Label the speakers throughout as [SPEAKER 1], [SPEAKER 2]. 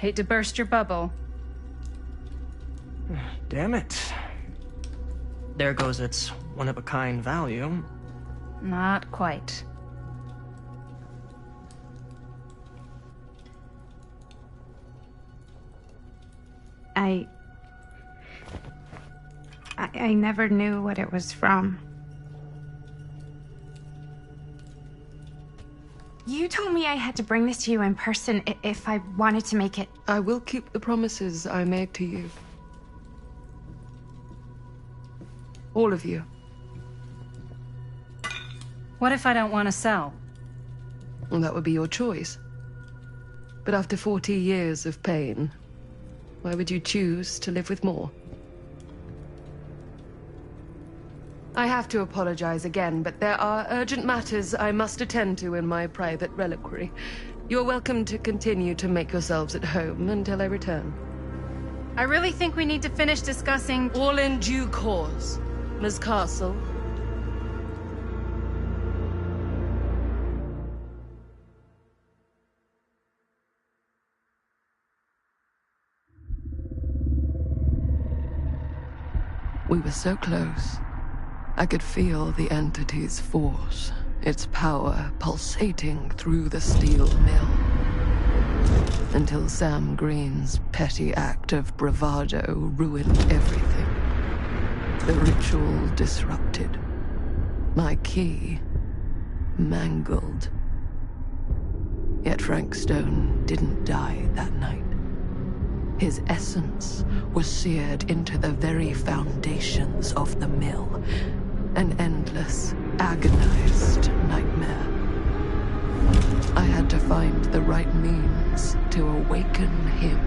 [SPEAKER 1] Hate to burst your bubble.
[SPEAKER 2] Damn it. There goes its one-of-a-kind value.
[SPEAKER 1] Not quite.
[SPEAKER 3] I never knew what it was from. You told me I had to bring this to you in person if I wanted to make it.
[SPEAKER 4] I will keep the promises I made to you. All of you.
[SPEAKER 1] What if I don't want to sell?
[SPEAKER 4] Well, that would be your choice. But after 40 years of pain, why would you choose to live with more? I have to apologize again, but there are urgent matters I must attend to in my private reliquary. You're welcome to continue to make yourselves at home until I return.
[SPEAKER 1] I really think we need to finish discussing...
[SPEAKER 4] All in due course, Ms. Castle. We were so close. I could feel the entity's force, its power pulsating through the steel mill. Until Sam Green's petty act of bravado ruined everything. The ritual disrupted. My key mangled. Yet Frankstone didn't die that night. His essence was seared into the very foundations of the mill. An endless, agonized nightmare. I had to find the right means to awaken him.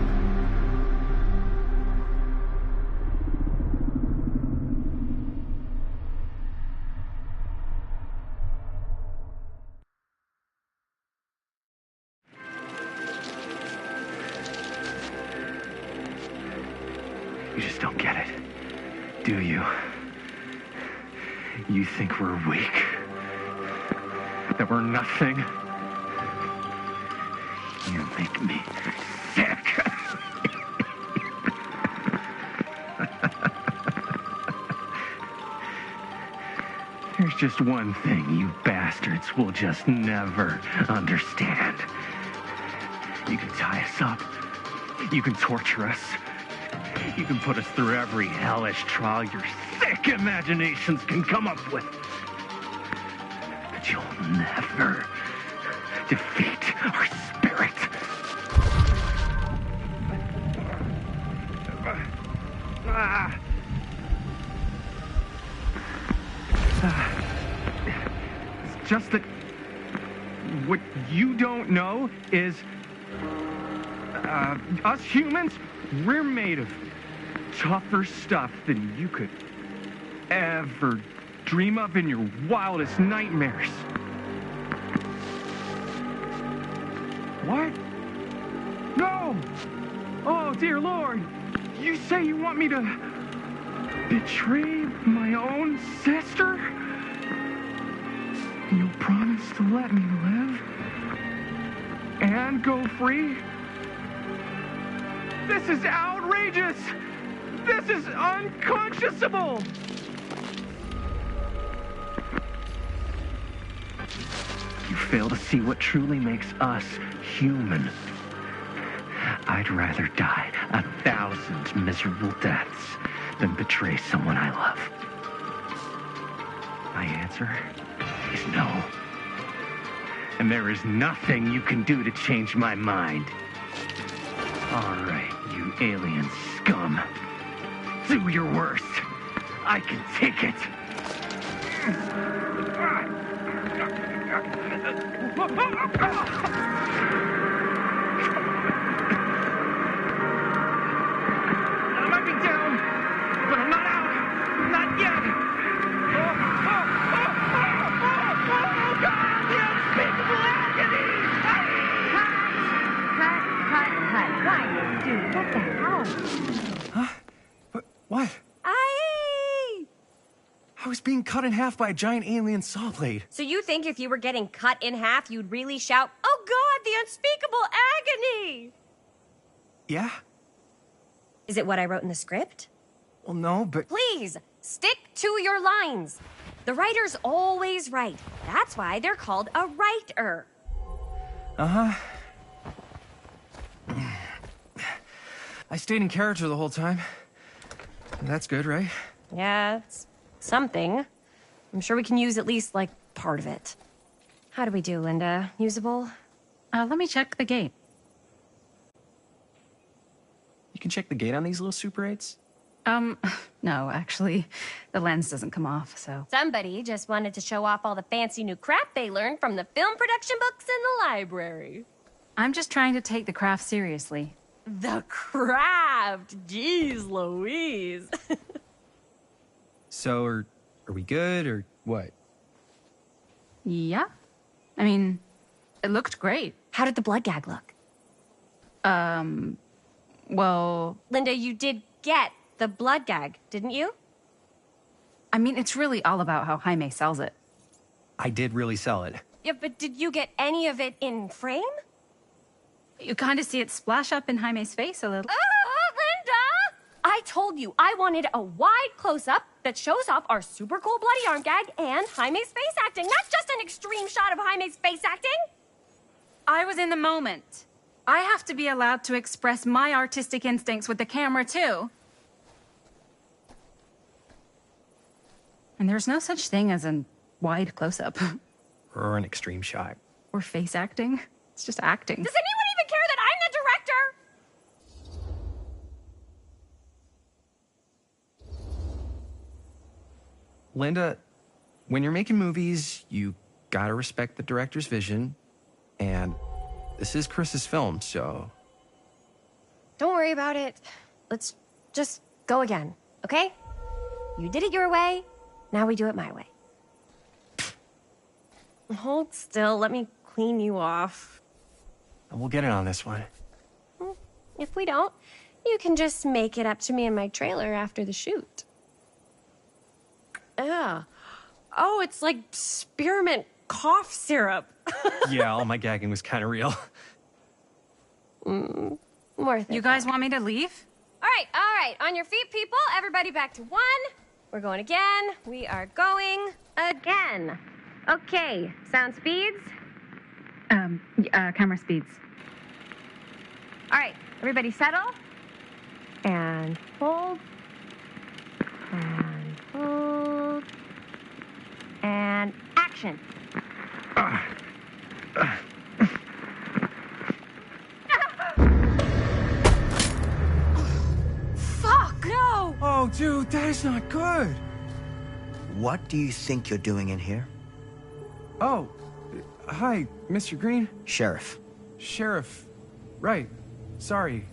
[SPEAKER 5] You just don't get it, do you? You think we're weak? That we're nothing? You make me sick. There's just one thing you bastards will just never understand. You can tie us up. You can torture us. You can put us through every hellish trial your sick imaginations can come up with. But you'll never defeat our spirit. It's just that what you don't know is us humans, we're made of tougher stuff than you could ever dream of in your wildest nightmares. What? No! Oh, dear Lord! You say you want me to betray my own sister? You promise to let me live? And go free? This is outrageous! This is unconscionable! You fail to see what truly makes us human. I'd rather die 1,000 miserable deaths than betray someone I love. My answer is no. And there is nothing you can do to change my mind. All right, you alien scum. Do your worst. I can take it. I might be down, but I'm not out. Not yet. Oh, God, the unspeakable agony!
[SPEAKER 6] Quiet. Dude, what the hell?
[SPEAKER 2] Huh? What? I was being cut in half by a giant alien saw blade.
[SPEAKER 6] So you think if you were getting cut in half, you'd really shout, "Oh God, the unspeakable agony!"
[SPEAKER 2] Yeah?
[SPEAKER 6] Is it what I wrote in the script?
[SPEAKER 2] Well, no, but...
[SPEAKER 6] Please, stick to your lines. The writer's always right. That's why they're called a writer.
[SPEAKER 2] Uh-huh. I stayed in character the whole time. That's good, right?
[SPEAKER 6] Yeah, it's something. I'm sure we can use at least, like, part of it. How do we do, Linda? Usable?
[SPEAKER 1] Let me check the gate.
[SPEAKER 2] You can check the gate on these little Super 8s?
[SPEAKER 1] No, actually, the lens doesn't come off, so...
[SPEAKER 6] Somebody just wanted to show off all the fancy new crap they learned from the film production books in the library.
[SPEAKER 1] I'm just trying to take the craft seriously.
[SPEAKER 6] The craft! Jeez Louise!
[SPEAKER 2] So, are we good, or what?
[SPEAKER 1] Yeah? I mean, it looked great.
[SPEAKER 6] How did the blood gag look?
[SPEAKER 1] Well...
[SPEAKER 6] Linda, you did get the blood gag, didn't you?
[SPEAKER 1] I mean, it's really all about how Jaime sells it.
[SPEAKER 2] I did really sell it.
[SPEAKER 6] Yeah, but did you get any of it in frame?
[SPEAKER 1] You kind of see it splash up in Jaime's face a little.
[SPEAKER 6] Linda! I told you I wanted a wide close-up that shows off our super cool bloody arm gag and Jaime's face acting, not just an extreme shot of Jaime's face acting.
[SPEAKER 1] I was in the moment. I have to be allowed to express my artistic instincts with the camera, too. And there's no such thing as a wide close-up.
[SPEAKER 2] Or an extreme shot.
[SPEAKER 1] Or face acting. It's just acting.
[SPEAKER 6] Does anyone even care that I'm the director?
[SPEAKER 2] Linda, when you're making movies, you gotta respect the director's vision. And this is Chris's film, so...
[SPEAKER 6] Don't worry about it. Let's just go again, okay? You did it your way, now we do it my way. Hold still, let me clean you off.
[SPEAKER 2] We'll get it on this one.
[SPEAKER 6] If we don't, you can just make it up to me in my trailer after the shoot. Ugh. Oh, it's like spearmint cough syrup.
[SPEAKER 2] Yeah, all my gagging was kind of real.
[SPEAKER 6] Worth it.
[SPEAKER 1] You guys want me to leave?
[SPEAKER 6] All right. On your feet, people. Everybody back to 1. We're going again. We are going again. Okay, sound speeds.
[SPEAKER 1] Camera speeds.
[SPEAKER 6] All right, everybody settle. And hold. And hold. And action. Fuck! No!
[SPEAKER 2] Oh, dude, that is not good.
[SPEAKER 7] What do you think you're doing in here?
[SPEAKER 2] Oh, hi, Mr. Green.
[SPEAKER 7] Sheriff.
[SPEAKER 2] Sheriff. Right. Sorry.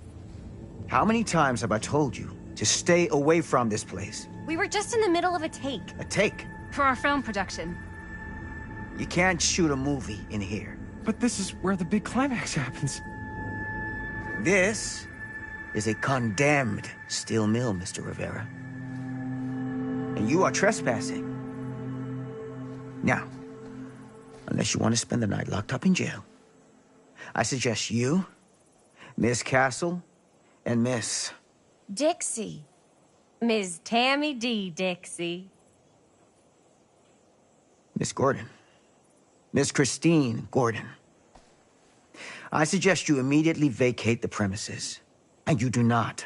[SPEAKER 7] How many times have I told you to stay away from this place?
[SPEAKER 6] We were just in the middle of a take.
[SPEAKER 7] A take.
[SPEAKER 1] For our film production.
[SPEAKER 7] You can't shoot a movie in here.
[SPEAKER 2] But this is where the big climax happens.
[SPEAKER 7] This is a condemned steel mill, Mr. Rivera. And you are trespassing. Now, unless you want to spend the night locked up in jail, I suggest you, Miss Castle, and Miss...
[SPEAKER 6] Dixie. Ms. Tammy D. Dixie.
[SPEAKER 7] Miss Gordon. Miss Christine Gordon. I suggest you immediately vacate the premises. And you do not,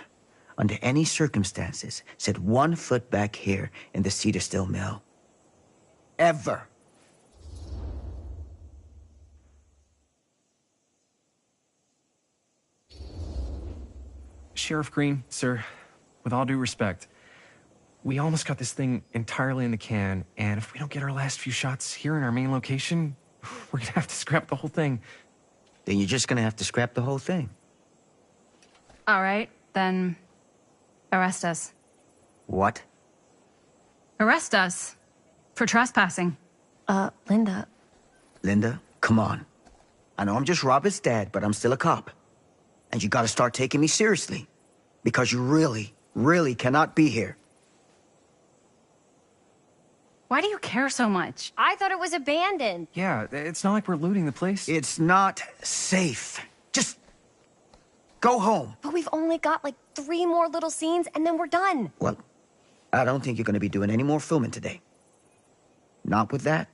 [SPEAKER 7] under any circumstances, set 1 foot back here in the Cedar Steel Mill. Ever.
[SPEAKER 2] Sheriff Green, sir, with all due respect, we almost got this thing entirely in the can, and if we don't get our last few shots here in our main location, we're gonna have to scrap the whole thing.
[SPEAKER 7] Then you're just gonna have to scrap the whole thing.
[SPEAKER 1] All right, then arrest us.
[SPEAKER 7] What?
[SPEAKER 1] Arrest us for trespassing.
[SPEAKER 6] Linda.
[SPEAKER 7] Linda, come on. I know I'm just Robert's dad, but I'm still a cop. And you gotta start taking me seriously. Because you really, really cannot be here.
[SPEAKER 1] Why do you care so much?
[SPEAKER 6] I thought it was abandoned.
[SPEAKER 2] Yeah, it's not like we're looting the place.
[SPEAKER 7] It's not safe. Just Go home.
[SPEAKER 6] But we've only got like 3 more little scenes and then we're done.
[SPEAKER 7] Well, I don't think you're gonna be doing any more filming today. Not with that.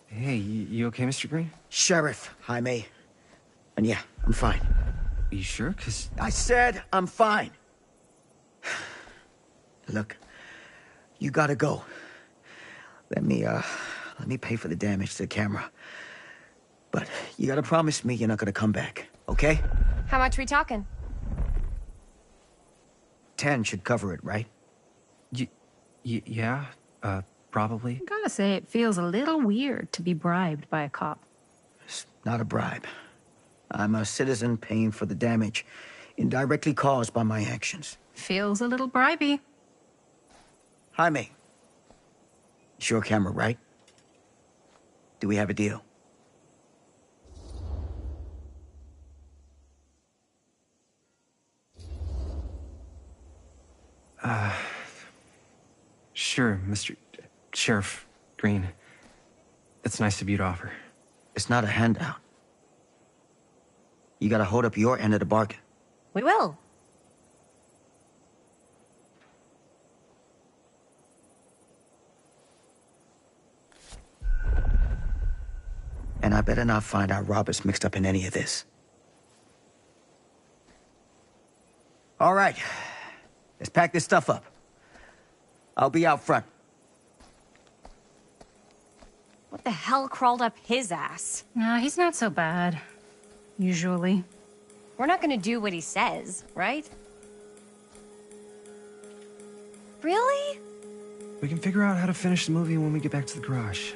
[SPEAKER 2] Hey, you okay, Mr. Green?
[SPEAKER 7] Sheriff, Jaime. And yeah, I'm fine.
[SPEAKER 2] Are you sure? Because
[SPEAKER 7] I said I'm fine. Look, you gotta go. Let me pay for the damage to the camera. But you gotta promise me you're not gonna come back, okay?
[SPEAKER 6] How much we talking?
[SPEAKER 7] 10 should cover it, right?
[SPEAKER 2] yeah, probably.
[SPEAKER 1] Gotta say, it feels a little weird to be bribed by a cop.
[SPEAKER 7] It's not a bribe. I'm a citizen paying for the damage indirectly caused by my actions.
[SPEAKER 1] Feels a little bribey.
[SPEAKER 7] Jaime. It's your camera, right? Do we have a deal?
[SPEAKER 2] Sure, Mr. Sheriff Green. It's nice of you to offer.
[SPEAKER 7] It's not a handout. You gotta hold up your end of the bargain.
[SPEAKER 6] We will.
[SPEAKER 7] And I better not find out Robert's mixed up in any of this. All right. Let's pack this stuff up. I'll be out front.
[SPEAKER 6] What the hell crawled up his ass?
[SPEAKER 1] Nah, he's not so bad. Usually.
[SPEAKER 6] We're not gonna do what he says, right? Really?
[SPEAKER 2] We can figure out how to finish the movie when we get back to the garage.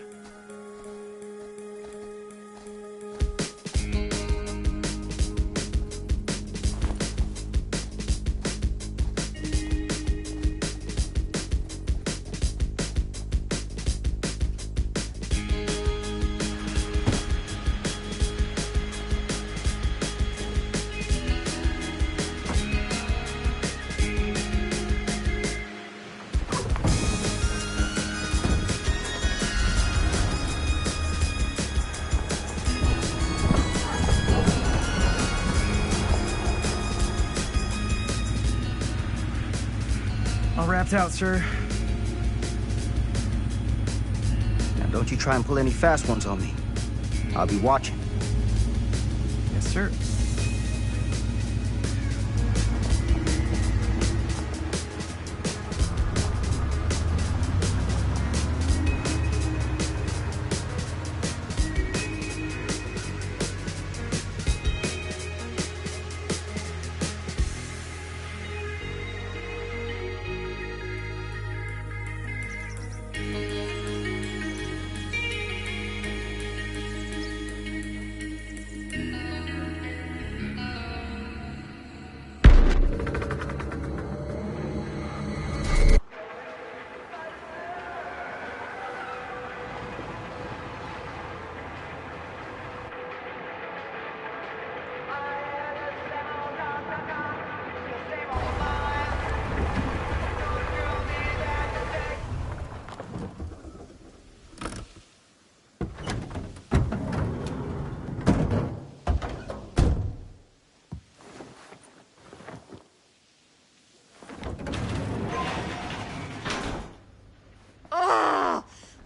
[SPEAKER 2] All wrapped out, sir.
[SPEAKER 7] Now, don't you try and pull any fast ones on me. I'll be watching.
[SPEAKER 2] Yes, sir.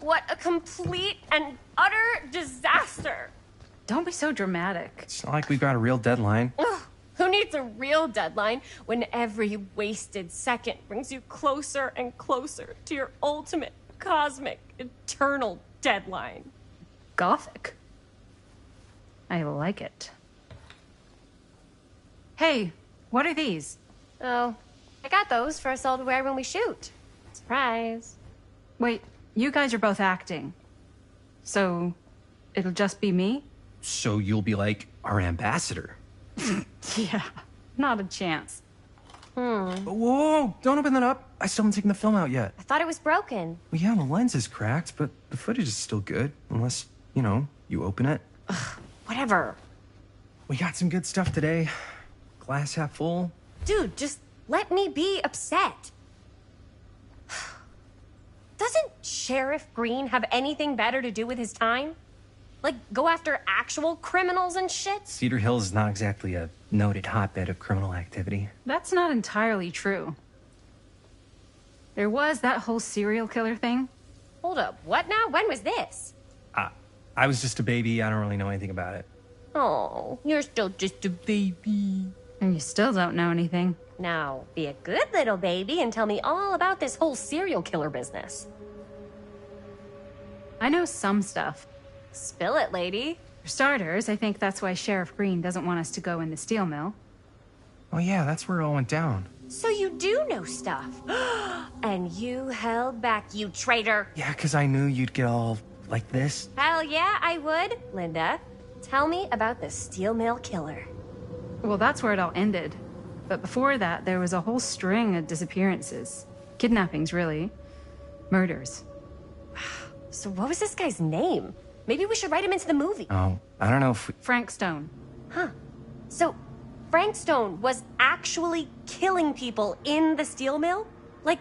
[SPEAKER 6] What a complete and utter disaster!
[SPEAKER 1] Don't be so dramatic.
[SPEAKER 2] It's not like we've got a real deadline.
[SPEAKER 6] Ugh, who needs a real deadline when every wasted second brings you closer and closer to your ultimate, cosmic, eternal deadline?
[SPEAKER 1] Gothic. I like it. Hey, what are these?
[SPEAKER 6] Oh, I got those for us all to wear when we shoot. Surprise.
[SPEAKER 1] Wait, you guys are both acting. So, it'll just be me?
[SPEAKER 2] So you'll be like our ambassador.
[SPEAKER 1] Yeah, not a chance.
[SPEAKER 2] Whoa, don't open that up. I still haven't taken the film out yet.
[SPEAKER 6] I thought it was broken.
[SPEAKER 2] Well, yeah, the lens is cracked, but the footage is still good. Unless, you open it.
[SPEAKER 6] Whatever.
[SPEAKER 2] We got some good stuff today. Glass half full.
[SPEAKER 6] Dude, just let me be upset. Doesn't Sheriff Green have anything better to do with his time? Like, go after actual criminals and shit?
[SPEAKER 2] Cedar Hills is not exactly a noted hotbed of criminal activity.
[SPEAKER 1] That's not entirely true. There was that whole serial killer thing.
[SPEAKER 6] Hold up, what now? When was this?
[SPEAKER 2] I was just a baby. I don't really know anything about it.
[SPEAKER 6] Oh, you're still just a baby.
[SPEAKER 1] And you still don't know anything.
[SPEAKER 6] Now, be a good little baby and tell me all about this whole serial killer business.
[SPEAKER 1] I know some stuff.
[SPEAKER 6] Spill it, lady.
[SPEAKER 1] For starters, I think that's why Sheriff Green doesn't want us to go in the steel mill.
[SPEAKER 2] Oh yeah, that's where it all went down.
[SPEAKER 6] So you do know stuff. And you held back, you traitor.
[SPEAKER 2] Yeah, because I knew you'd get all like this.
[SPEAKER 6] Hell yeah, I would. Linda, tell me about the steel mill killer.
[SPEAKER 1] Well, that's where it all ended. But before that, there was a whole string of disappearances. Kidnappings, really. Murders.
[SPEAKER 6] So what was this guy's name? Maybe we should write him into the movie.
[SPEAKER 2] Oh, I don't know if we...
[SPEAKER 1] Frankstone.
[SPEAKER 6] Huh. So Frankstone was actually killing people in the steel mill? Like,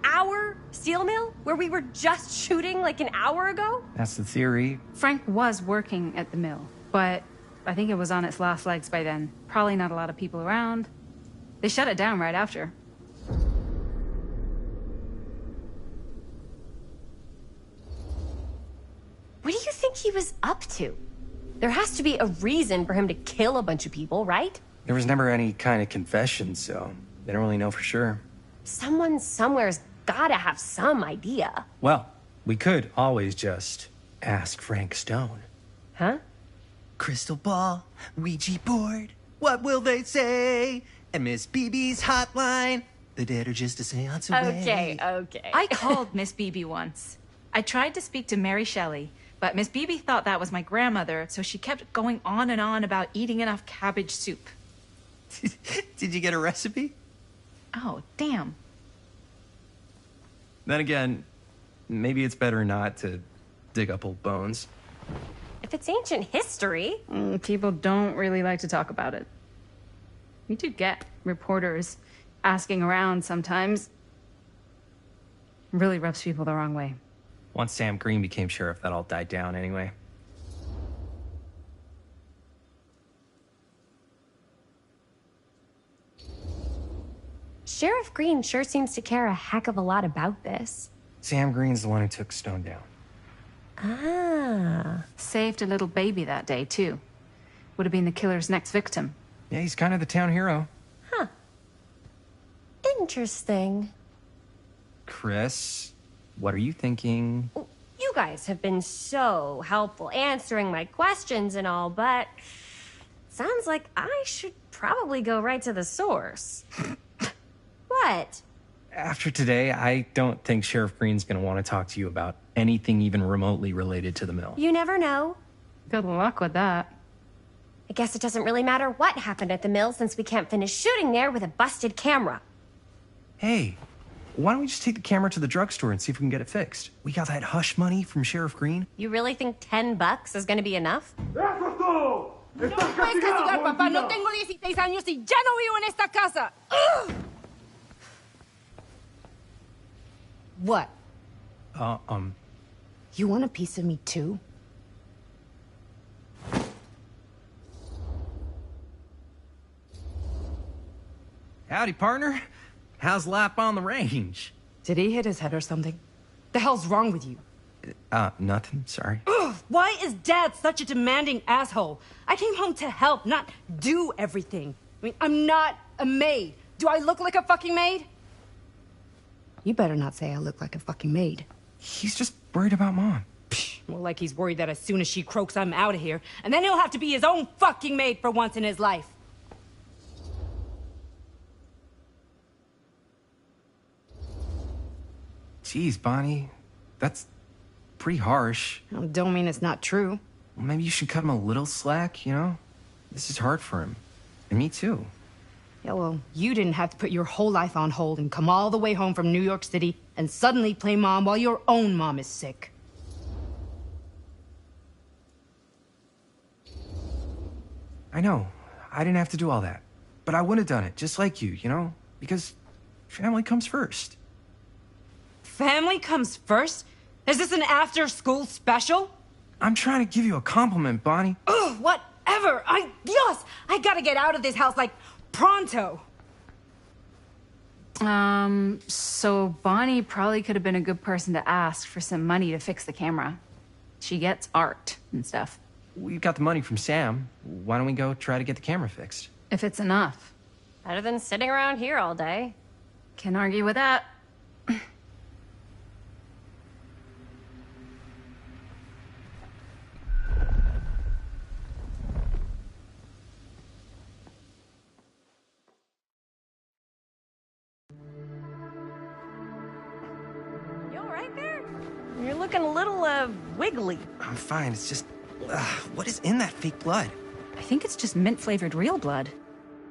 [SPEAKER 6] our steel mill? Where we were just shooting like an hour ago?
[SPEAKER 2] That's the theory.
[SPEAKER 1] Frank was working at the mill, but I think it was on its last legs by then. Probably not a lot of people around. They shut it down right after.
[SPEAKER 6] What do you think he was up to? There has to be a reason for him to kill a bunch of people, right?
[SPEAKER 2] There was never any kind of confession, so they don't really know for sure.
[SPEAKER 6] Someone somewhere's gotta have some idea.
[SPEAKER 2] Well, we could always just ask Frank Stone.
[SPEAKER 6] Huh?
[SPEAKER 8] Crystal ball, Ouija board, what will they say? And Miss BB's hotline, the dead are just a seance away.
[SPEAKER 6] Okay.
[SPEAKER 1] I called Miss Beebe once. I tried to speak to Mary Shelley, but Miss Beebe thought that was my grandmother, so she kept going on and on about eating enough cabbage soup.
[SPEAKER 8] Did you get a recipe?
[SPEAKER 1] Oh, damn.
[SPEAKER 2] Then again, maybe it's better not to dig up old bones.
[SPEAKER 6] If it's ancient history.
[SPEAKER 1] People don't really like to talk about it. We do get reporters asking around sometimes. Really rubs people the wrong way.
[SPEAKER 2] Once Sam Green became sheriff, that all died down anyway.
[SPEAKER 6] Sheriff Green sure seems to care a heck of a lot about this.
[SPEAKER 2] Sam Green's the one who took Stone down.
[SPEAKER 6] Ah.
[SPEAKER 1] Saved a little baby that day, too. Would have been the killer's next victim.
[SPEAKER 2] Yeah, he's kind of the town hero.
[SPEAKER 6] Huh. Interesting.
[SPEAKER 2] Chris, what are you thinking?
[SPEAKER 6] You guys have been so helpful answering my questions and all, but sounds like I should probably go right to the source. What?
[SPEAKER 2] After today, I don't think Sheriff Green's gonna want to talk to you about anything even remotely related to the mill.
[SPEAKER 6] You never know.
[SPEAKER 1] Good luck with that.
[SPEAKER 6] I guess it doesn't really matter what happened at the mill since we can't finish shooting there with a busted camera.
[SPEAKER 2] Hey, why don't we just take the camera to the drugstore and see if we can get it fixed? We got that hush money from Sheriff Green.
[SPEAKER 6] You really think $10 is gonna be enough?
[SPEAKER 9] ¡Eso es todo! ¡Estás castigado,
[SPEAKER 10] papá. No tengo 16 años y ya no vivo en esta casa. Ugh. What? You want a piece of me too?
[SPEAKER 2] Howdy, partner. How's life on the range?
[SPEAKER 10] Did he hit his head or something? The hell's wrong with you?
[SPEAKER 2] Nothing, sorry.
[SPEAKER 10] Ugh, why is Dad such a demanding asshole? I came home to help, not do everything. I mean, I'm not a maid. Do I look like a fucking maid? You better not say I look like a fucking maid.
[SPEAKER 2] He's just worried about Mom.
[SPEAKER 10] More like he's worried that as soon as she croaks, I'm out of here. And then he'll have to be his own fucking maid for once in his life.
[SPEAKER 2] Jeez, Bonnie. That's pretty harsh.
[SPEAKER 10] Don't mean it's not true.
[SPEAKER 2] Well, maybe you should cut him a little slack, you know? This is hard for him. And me too.
[SPEAKER 10] Yeah, well, you didn't have to put your whole life on hold and come all the way home from New York City and suddenly play mom while your own mom is sick.
[SPEAKER 2] I know. I didn't have to do all that. But I would have done it, just like you know? Because family comes first.
[SPEAKER 10] Family comes first? Is this an after-school special?
[SPEAKER 2] I'm trying to give you a compliment, Bonnie.
[SPEAKER 10] Ugh, whatever. Dios, I gotta get out of this house, like, pronto.
[SPEAKER 1] So Bonnie probably could have been a good person to ask for some money to fix the camera. She gets art and stuff.
[SPEAKER 2] We've got the money from Sam. Why don't we go try to get the camera fixed?
[SPEAKER 1] If it's enough.
[SPEAKER 6] Better than sitting around here all day.
[SPEAKER 1] Can't argue with that.
[SPEAKER 6] You all right there? You're looking a little, wiggly.
[SPEAKER 8] I'm fine. It's just, what is in that fake blood?
[SPEAKER 1] I think it's just mint-flavored real blood.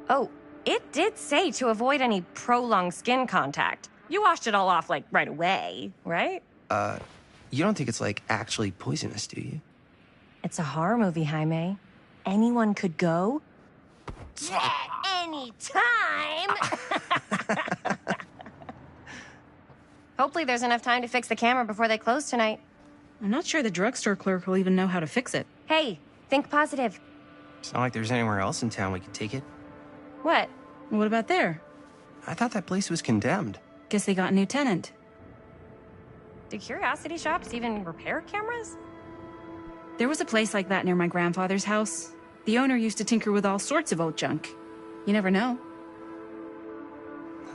[SPEAKER 6] Oh, it did say to avoid any prolonged skin contact. You washed it all off, like, right away, right?
[SPEAKER 8] You don't think it's, like, actually poisonous, do you?
[SPEAKER 6] It's a horror movie, Jaime. Anyone could go. Anytime! Hopefully there's enough time to fix the camera before they close tonight.
[SPEAKER 1] I'm not sure the drugstore clerk will even know how to fix it.
[SPEAKER 6] Hey, think positive.
[SPEAKER 8] It's not like there's anywhere else in town we could take it.
[SPEAKER 6] What?
[SPEAKER 1] What about there?
[SPEAKER 8] I thought that place was condemned.
[SPEAKER 1] Guess they got a new tenant.
[SPEAKER 6] Do curiosity shops even repair cameras?
[SPEAKER 1] There was a place like that near my grandfather's house. The owner used to tinker with all sorts of old junk. You never know.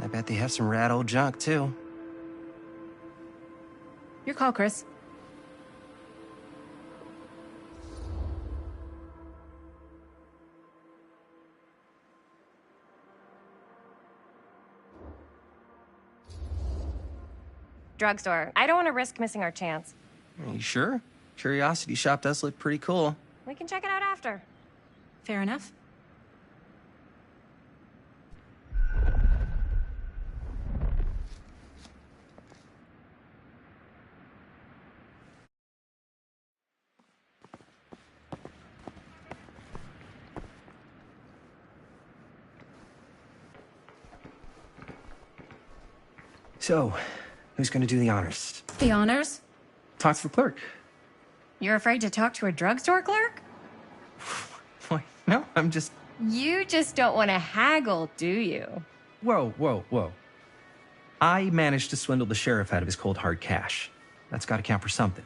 [SPEAKER 8] I bet they have some rad old junk, too.
[SPEAKER 1] Your call, Chris.
[SPEAKER 6] Drugstore. I don't want to risk missing our chance.
[SPEAKER 8] Are you sure? Curiosity shop does look pretty cool.
[SPEAKER 6] We can check it out after.
[SPEAKER 1] Fair enough.
[SPEAKER 2] So, who's gonna do the honors?
[SPEAKER 1] The honors?
[SPEAKER 2] Talk to the clerk.
[SPEAKER 6] You're afraid to talk to a drugstore clerk?
[SPEAKER 2] Why, no, I'm just...
[SPEAKER 6] You just don't want to haggle, do you?
[SPEAKER 2] Whoa, whoa, whoa. I managed to swindle the sheriff out of his cold hard cash. That's gotta count for something.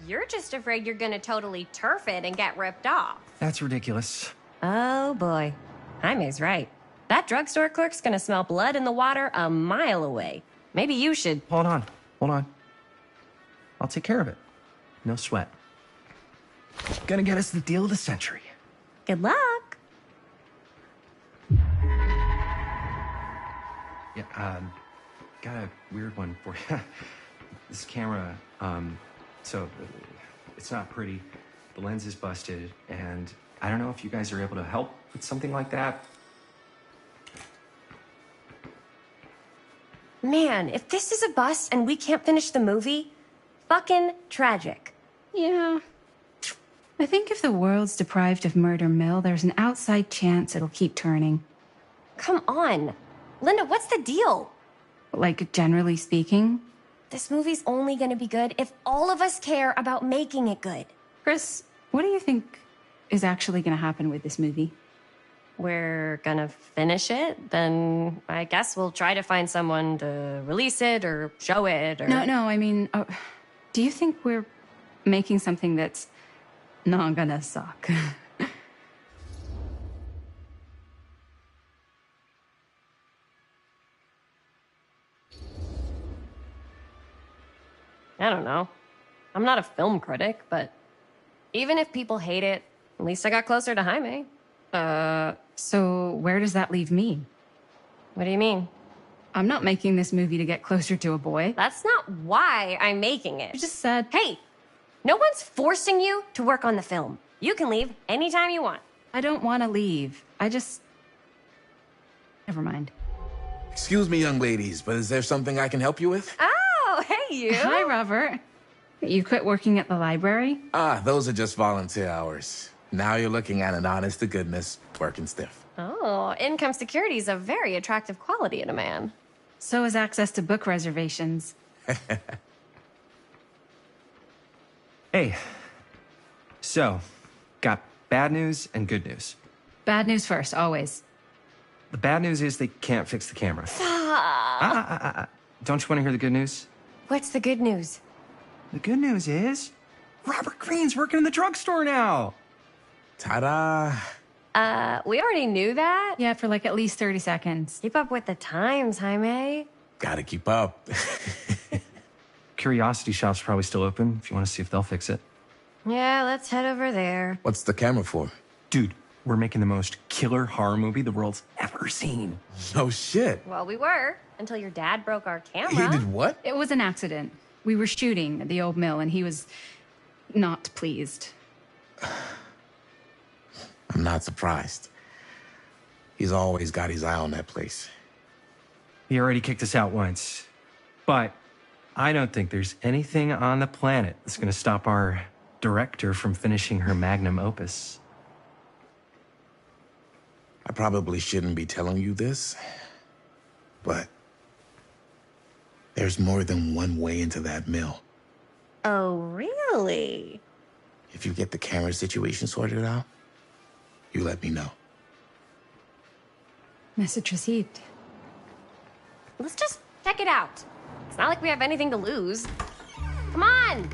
[SPEAKER 6] You're just afraid you're gonna totally turf it and get ripped off.
[SPEAKER 2] That's ridiculous.
[SPEAKER 6] Oh boy. Jaime's right. That drugstore clerk's gonna smell blood in the water a mile away. Maybe you should...
[SPEAKER 2] Hold on, hold on. I'll take care of it. No sweat. Gonna get us the deal of the century.
[SPEAKER 6] Good luck.
[SPEAKER 2] Yeah, got a weird one for you. This camera, it's not pretty. The lens is busted, and I don't know if you guys are able to help with something like that.
[SPEAKER 6] Man, if this is a bust and we can't finish the movie, fucking tragic.
[SPEAKER 1] Yeah. I think if the world's deprived of Murder Mill, there's an outside chance it'll keep turning.
[SPEAKER 6] Come on. Linda, what's the deal?
[SPEAKER 1] Like, generally speaking.
[SPEAKER 6] This movie's only gonna be good if all of us care about making it good.
[SPEAKER 1] Chris, what do you think is actually gonna happen with this movie?
[SPEAKER 6] We're gonna finish it, then I guess we'll try to find someone to release it or show it or...
[SPEAKER 1] No, I mean, do you think we're making something that's not gonna suck?
[SPEAKER 6] I don't know. I'm not a film critic, but even if people hate it, at least I got closer to Jaime.
[SPEAKER 1] So where does that leave me?
[SPEAKER 6] What do you mean?
[SPEAKER 1] I'm not making this movie to get closer to a boy.
[SPEAKER 6] That's not why I'm making it.
[SPEAKER 1] You just said...
[SPEAKER 6] Hey, no one's forcing you to work on the film. You can leave anytime you want.
[SPEAKER 1] I don't want to leave. I just... Never mind.
[SPEAKER 11] Excuse me, young ladies, but is there something I can help you with?
[SPEAKER 6] Oh, hey, you.
[SPEAKER 1] Hi, Robert. You quit working at the library?
[SPEAKER 11] Ah, those are just volunteer hours. Now you're looking at an honest to goodness, working stiff.
[SPEAKER 6] Oh, income security is a very attractive quality in a man.
[SPEAKER 1] So is access to book reservations.
[SPEAKER 2] Hey, so, got bad news and good news.
[SPEAKER 1] Bad news first, always.
[SPEAKER 2] The bad news is they can't fix the camera. Don't you want to hear the good news?
[SPEAKER 6] What's the good news?
[SPEAKER 2] The good news is Robert Greene's working in the drugstore now.
[SPEAKER 11] Ta-da!
[SPEAKER 6] We already knew that.
[SPEAKER 1] Yeah, for like at least 30 seconds.
[SPEAKER 6] Keep up with the times, Jaime.
[SPEAKER 11] Gotta keep up.
[SPEAKER 2] Curiosity Shop's probably still open if you want to see if they'll fix it.
[SPEAKER 6] Yeah, let's head over there.
[SPEAKER 11] What's the camera for?
[SPEAKER 2] Dude, we're making the most killer horror movie the world's ever seen.
[SPEAKER 11] No shit.
[SPEAKER 6] Well, we were, until your dad broke our camera.
[SPEAKER 11] He did what?
[SPEAKER 1] It was an accident. We were shooting at the old mill, and he was not pleased.
[SPEAKER 11] I'm not surprised. He's always got his eye on that place.
[SPEAKER 2] He already kicked us out once. But I don't think there's anything on the planet that's going to stop our director from finishing her magnum opus.
[SPEAKER 11] I probably shouldn't be telling you this, but there's more than one way into that mill.
[SPEAKER 6] Oh, really?
[SPEAKER 11] If you get the camera situation sorted out, you let me know.
[SPEAKER 1] Message received.
[SPEAKER 6] Let's just check it out. It's not like we have anything to lose. Come on!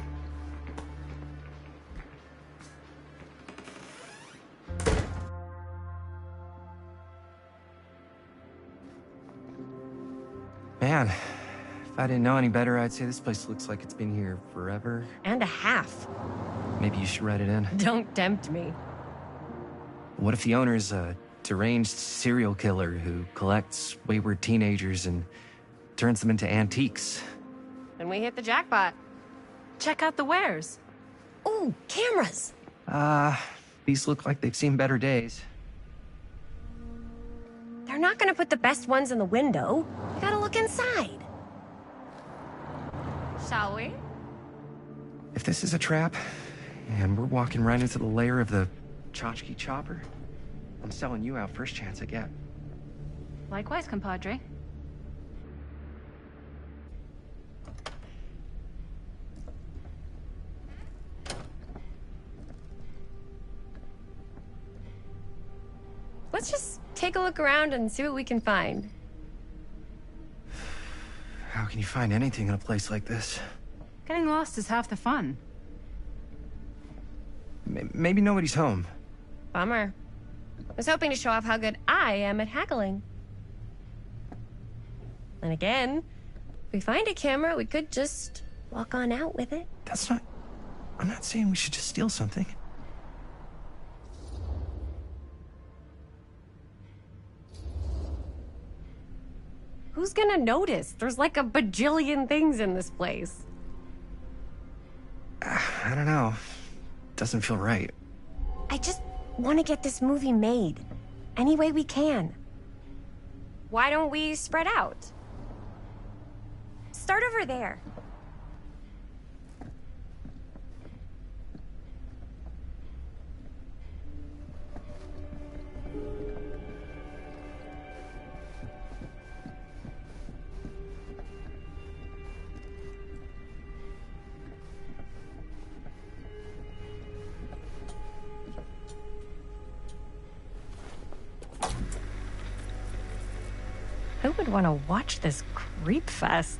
[SPEAKER 2] Man, if I didn't know any better, I'd say this place looks like it's been here forever.
[SPEAKER 6] And a half.
[SPEAKER 2] Maybe you should write it in.
[SPEAKER 6] Don't tempt me.
[SPEAKER 2] What if the owner's a deranged serial killer who collects wayward teenagers and turns them into antiques?
[SPEAKER 6] Then we hit the jackpot.
[SPEAKER 1] Check out the wares.
[SPEAKER 6] Ooh, cameras!
[SPEAKER 2] These look like they've seen better days.
[SPEAKER 6] They're not gonna put the best ones in the window. You gotta look inside. Shall we?
[SPEAKER 2] If this is a trap, and we're walking right into the lair of the tchotchke chopper, I'm selling you out first chance I get.
[SPEAKER 1] Likewise, compadre.
[SPEAKER 6] Let's just take a look around and see what we can find.
[SPEAKER 2] How can you find anything in a place like this?
[SPEAKER 1] Getting lost is half the fun.
[SPEAKER 2] Maybe nobody's home.
[SPEAKER 6] Bummer. I was hoping to show off how good I am at haggling. And again, if we find a camera, we could just walk on out with it.
[SPEAKER 2] That's not... I'm not saying we should just steal something.
[SPEAKER 6] Who's gonna notice? There's like a bajillion things in this place.
[SPEAKER 2] I don't know. Doesn't feel right.
[SPEAKER 6] I just want to get this movie made. Any way we can. Why don't we spread out? Start over there. Who would want to watch this creep fest?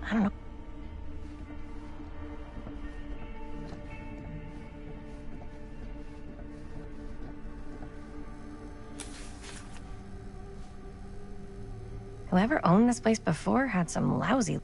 [SPEAKER 6] I don't know. Whoever owned this place before had some lousy...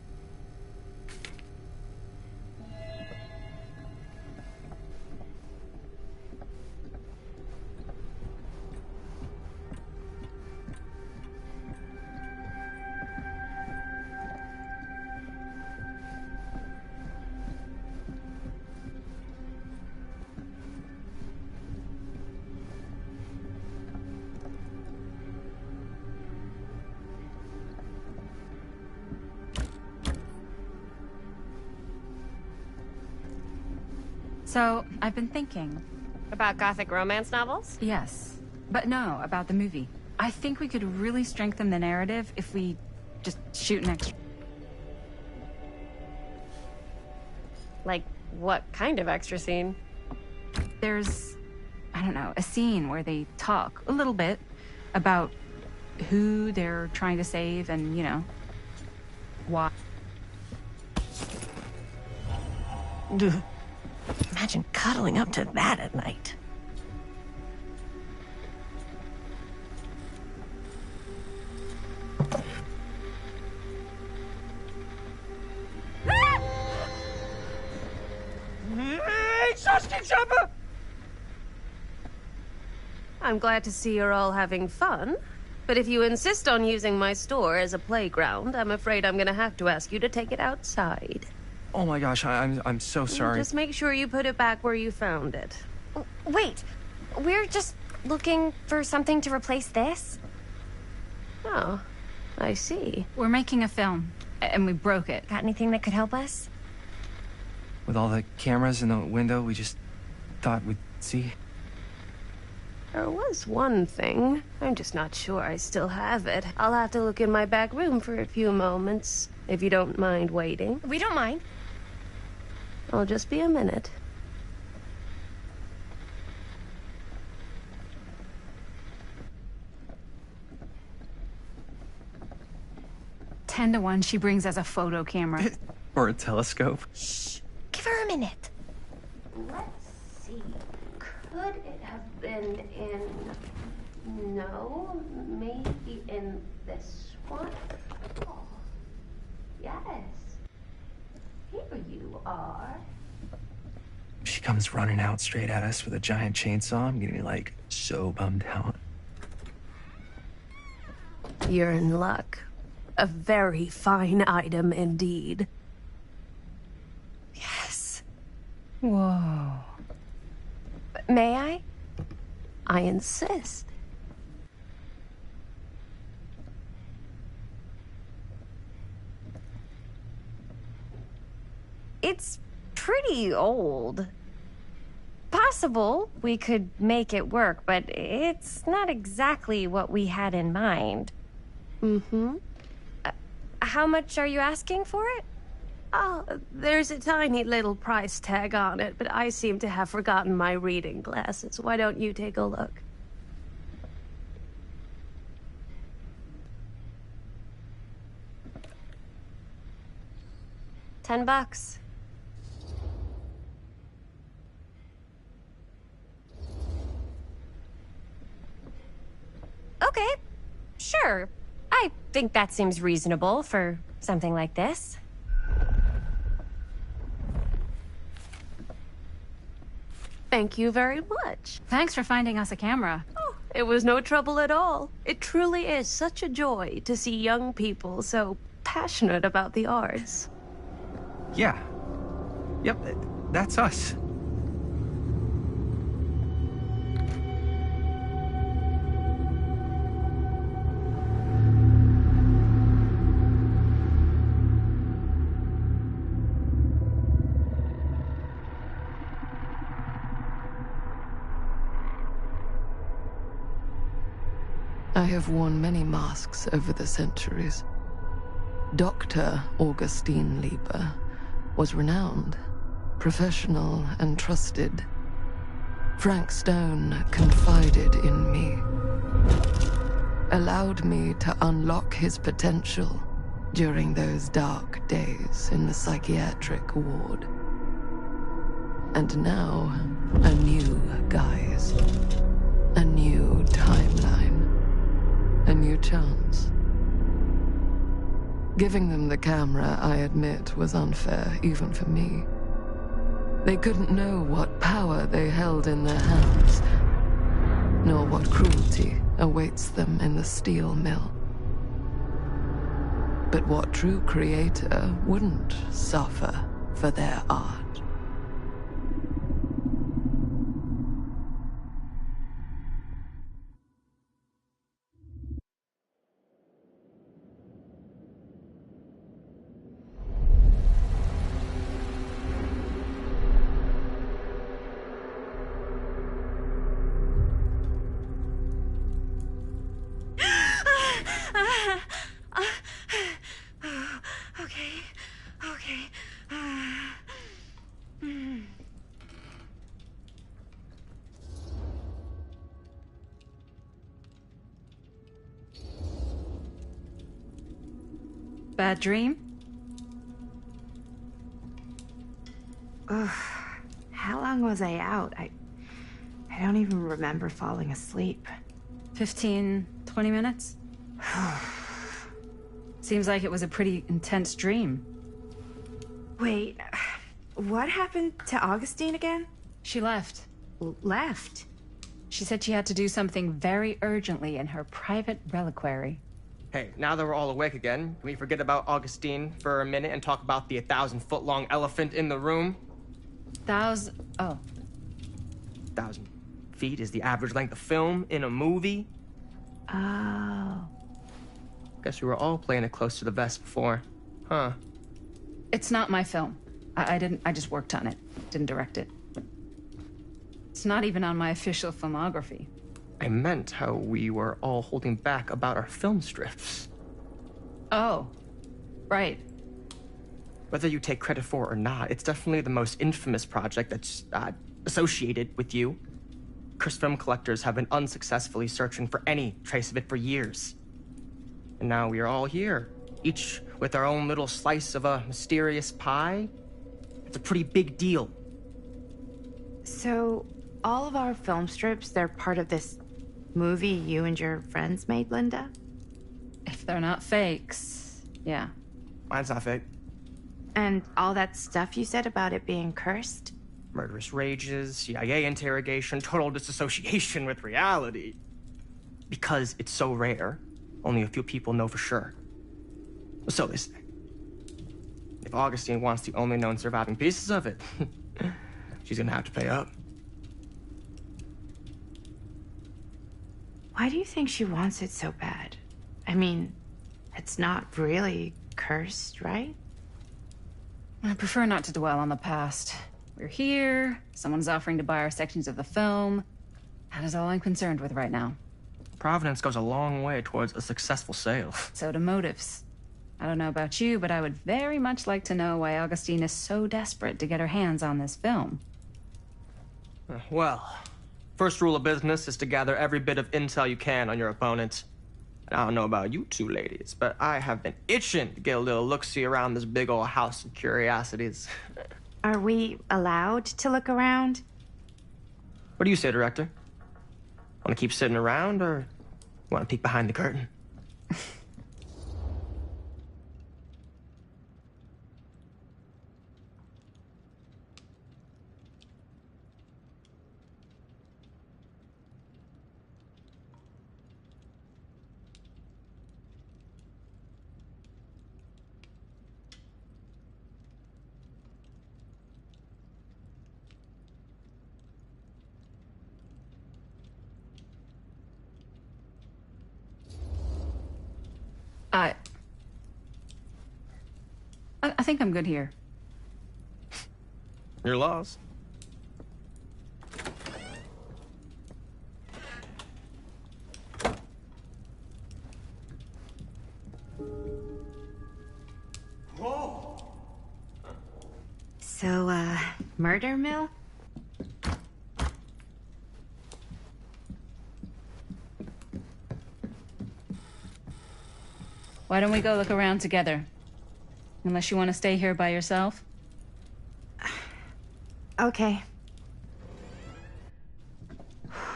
[SPEAKER 1] So, I've been thinking.
[SPEAKER 6] About gothic romance novels?
[SPEAKER 1] Yes. But no, about the movie. I think we could really strengthen the narrative if we just shoot an extra...
[SPEAKER 6] Like, what kind of extra scene?
[SPEAKER 1] There's, I don't know, a scene where they talk a little bit about who they're trying to save and, you know, why.
[SPEAKER 12] Imagine cuddling up to that at night.
[SPEAKER 6] I'm glad to see you're all having fun. But if you insist on using my store as a playground, I'm afraid I'm gonna have to ask you to take it outside.
[SPEAKER 2] Oh my gosh, I'm so sorry.
[SPEAKER 6] Just make sure you put it back where you found it.
[SPEAKER 13] Wait, we're just looking for something to replace this?
[SPEAKER 6] Oh, I see.
[SPEAKER 1] We're making a film, and we broke it.
[SPEAKER 13] Got anything that could help us?
[SPEAKER 2] With all the cameras in the window, we just thought we'd see.
[SPEAKER 6] There was one thing. I'm just not sure I still have it. I'll have to look in my back room for a few moments, if you don't mind waiting.
[SPEAKER 13] We don't mind.
[SPEAKER 6] I'll just be a minute.
[SPEAKER 1] Ten to 1, she brings us a photo camera.
[SPEAKER 2] Or a telescope.
[SPEAKER 13] Shh. Give her a minute.
[SPEAKER 6] Let's see. Could it have been in... No, maybe in this one? Oh, yes. Here you are.
[SPEAKER 2] She comes running out straight at us with a giant chainsaw. I'm getting like so bummed out.
[SPEAKER 6] You're in luck. A very fine item indeed.
[SPEAKER 13] Yes.
[SPEAKER 1] Whoa.
[SPEAKER 13] May I?
[SPEAKER 6] I insist.
[SPEAKER 13] It's pretty old. Possible we could make it work, but it's not exactly what we had in mind.
[SPEAKER 6] Mm-hmm.
[SPEAKER 13] How much are you asking for it?
[SPEAKER 6] Oh, there's a tiny little price tag on it, but I seem to have forgotten my reading glasses. Why don't you take a look?
[SPEAKER 13] $10. Okay, sure. I think that seems reasonable for something like this.
[SPEAKER 6] Thank you very much.
[SPEAKER 1] Thanks for finding us a camera.
[SPEAKER 6] Oh, it was no trouble at all. It truly is such a joy to see young people so passionate about the arts.
[SPEAKER 2] Yeah. Yep, that's us.
[SPEAKER 4] I have worn many masks over the centuries. Dr. Augustine Lieber was renowned, professional, and trusted. Frankstone confided in me, allowed me to unlock his potential during those dark days in the psychiatric ward. And now, a new guise, a new timeline. A new chance. Giving them the camera, I admit, was unfair, even for me. They couldn't know what power they held in their hands, nor what cruelty awaits them in the steel mill. But what true creator wouldn't suffer for their art?
[SPEAKER 1] Bad dream?
[SPEAKER 3] Ugh. How long was I out? I don't even remember falling asleep.
[SPEAKER 1] 15, 20 minutes? Seems like it was a pretty intense dream.
[SPEAKER 3] Wait, what happened to Augustine again?
[SPEAKER 1] She left.
[SPEAKER 3] Left?
[SPEAKER 1] She said she had to do something very urgently in her private reliquary.
[SPEAKER 14] Hey, now that we're all awake again, can we forget about Augustine for a minute and talk about the 1,000-foot-long elephant in the room? 1,000 feet is the average length of film in a movie.
[SPEAKER 3] Oh.
[SPEAKER 14] Guess we were all playing it close to the vest before. Huh.
[SPEAKER 1] It's not my film. I just worked on it. Didn't direct it. It's not even on my official filmography.
[SPEAKER 14] I meant how we were all holding back about our film strips.
[SPEAKER 1] Oh. Right.
[SPEAKER 14] Whether you take credit for it or not, it's definitely the most infamous project that's associated with you. Cursed film collectors have been unsuccessfully searching for any trace of it for years. And now we are all here, each with our own little slice of a mysterious pie. It's a pretty big deal.
[SPEAKER 3] So, all of our film strips, they're part of this movie you and your friends made, Linda?
[SPEAKER 1] If they're not fakes, yeah.
[SPEAKER 14] Mine's not fake.
[SPEAKER 3] And all that stuff you said about it being cursed?
[SPEAKER 14] Murderous rages, CIA interrogation, total disassociation with reality. Because it's so rare, only a few people know for sure. So they say. If Augustine wants the only known surviving pieces of it, she's gonna have to pay up.
[SPEAKER 3] Why do you think she wants it so bad? I mean, it's not really cursed, right?
[SPEAKER 1] I prefer not to dwell on the past. We're here, someone's offering to buy our sections of the film. That is all I'm concerned with right now.
[SPEAKER 14] Providence goes a long way towards a successful sale.
[SPEAKER 1] So do motives. I don't know about you, but I would very much like to know why Augustine is so desperate to get her hands on this film.
[SPEAKER 14] Well, first rule of business is to gather every bit of intel you can on your opponent. And I don't know about you two ladies, but I have been itching to get a little look-see around this big old house of curiosities.
[SPEAKER 3] Are we allowed to look around?
[SPEAKER 14] What do you say, director? Want to keep sitting around, or want to peek behind the curtain?
[SPEAKER 1] I think I'm good here.
[SPEAKER 14] Your loss.
[SPEAKER 9] Whoa!
[SPEAKER 3] So, murder mill?
[SPEAKER 1] Why don't we go look around together? Unless you want to stay here by yourself?
[SPEAKER 3] Okay.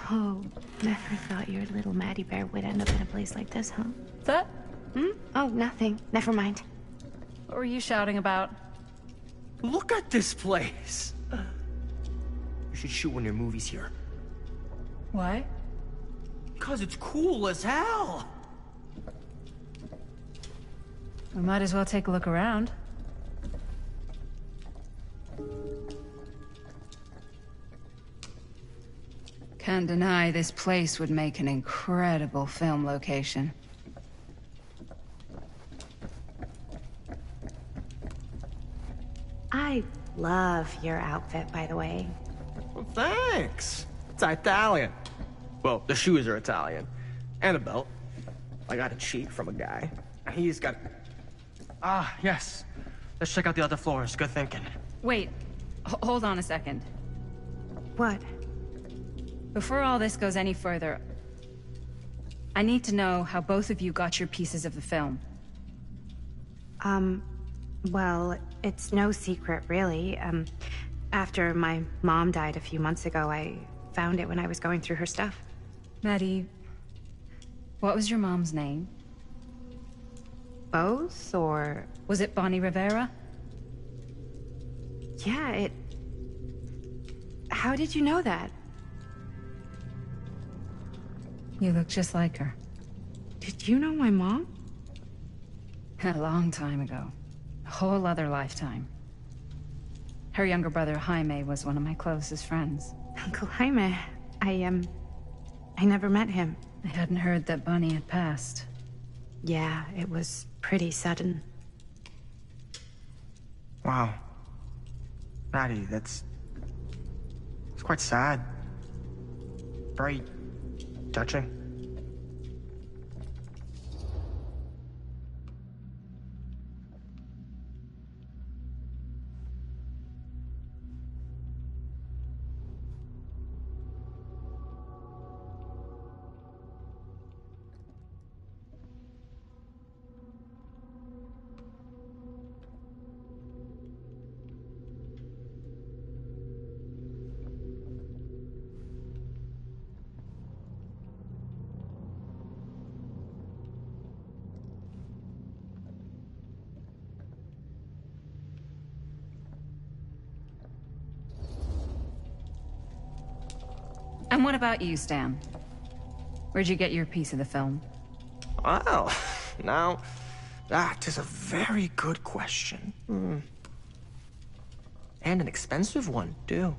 [SPEAKER 3] Oh, never thought your little Maddie Bear would end up in a place like this, huh?
[SPEAKER 1] That?
[SPEAKER 3] Oh, nothing. Never mind.
[SPEAKER 1] What were you shouting about?
[SPEAKER 14] Look at this place! You should shoot one of your movies here.
[SPEAKER 1] Why?
[SPEAKER 14] Because it's cool as hell!
[SPEAKER 1] We might as well take a look around. Can't deny this place would make an incredible film location.
[SPEAKER 3] I love your outfit, by the way.
[SPEAKER 14] Well, thanks. It's Italian. Well, the shoes are Italian. And a belt. I got a cheat from a guy. He's got... Ah, yes. Let's check out the other floors. Good thinking.
[SPEAKER 1] Wait, hold on a second.
[SPEAKER 3] What?
[SPEAKER 1] Before all this goes any further, I need to know how both of you got your pieces of the film.
[SPEAKER 3] Well, it's no secret, really. After my mom died a few months ago, I found it when I was going through her stuff.
[SPEAKER 1] Maddie, what was your mom's name?
[SPEAKER 3] Both, or...
[SPEAKER 1] Was it Bonnie Rivera?
[SPEAKER 3] Yeah, How did you know that?
[SPEAKER 1] You look just like her.
[SPEAKER 3] Did you know my mom?
[SPEAKER 1] A long time ago. A whole other lifetime. Her younger brother, Jaime, was one of my closest friends.
[SPEAKER 3] Uncle Jaime. I never met him.
[SPEAKER 1] I hadn't heard that Bonnie had passed.
[SPEAKER 3] Yeah, it was pretty sudden.
[SPEAKER 14] Wow. Maddie, it's quite sad. Very touching.
[SPEAKER 1] And what about you, Stan? Where'd you get your piece of the film?
[SPEAKER 14] Well, now, that is a very good question. And an expensive one, too.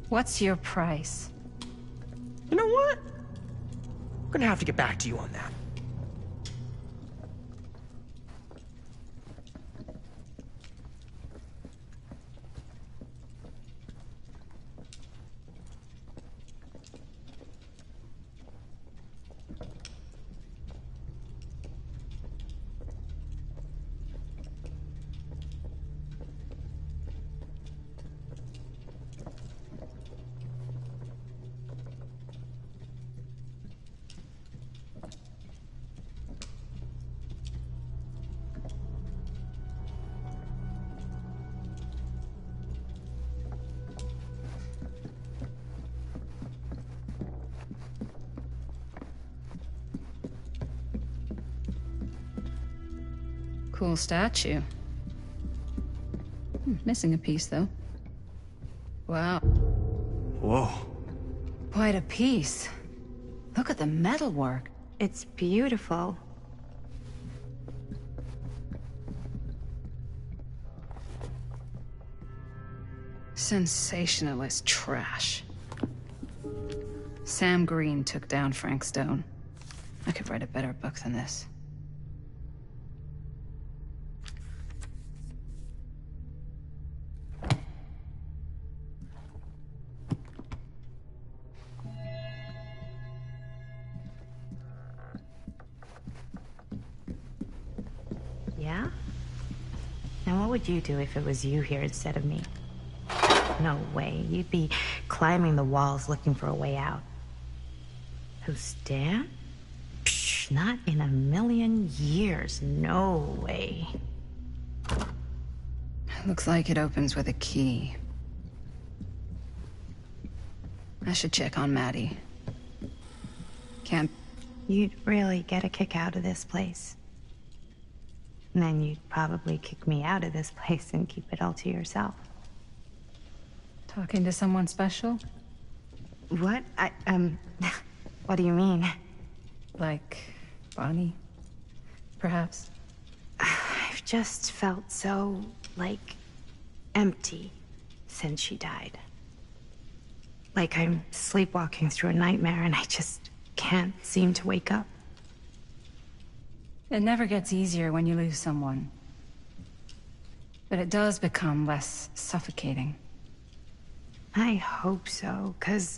[SPEAKER 1] What's your price?
[SPEAKER 14] You know what? I'm gonna have to get back to you on that.
[SPEAKER 1] Cool statue. Missing a piece, though. Wow.
[SPEAKER 14] Whoa.
[SPEAKER 1] Quite a piece. Look at the metalwork.
[SPEAKER 3] It's beautiful.
[SPEAKER 1] Sensationalist trash. Sam Green took down Frankstone. I could write a better book than this.
[SPEAKER 3] Yeah? Now what would you do if it was you here instead of me? No way. You'd be climbing the walls looking for a way out. Who, Stan? Psh, not in a million years. No way.
[SPEAKER 1] Looks like it opens with a key. I should check on Maddie. Can't...
[SPEAKER 3] You'd really get a kick out of this place. And then you'd probably kick me out of this place and keep it all to yourself.
[SPEAKER 1] Talking to someone special?
[SPEAKER 3] What? What do you mean?
[SPEAKER 1] Like Bonnie, perhaps?
[SPEAKER 3] I've just felt so, like, empty since she died. Like I'm sleepwalking through a nightmare and I just can't seem to wake up.
[SPEAKER 1] It never gets easier when you lose someone. But it does become less suffocating.
[SPEAKER 3] I hope so, 'cause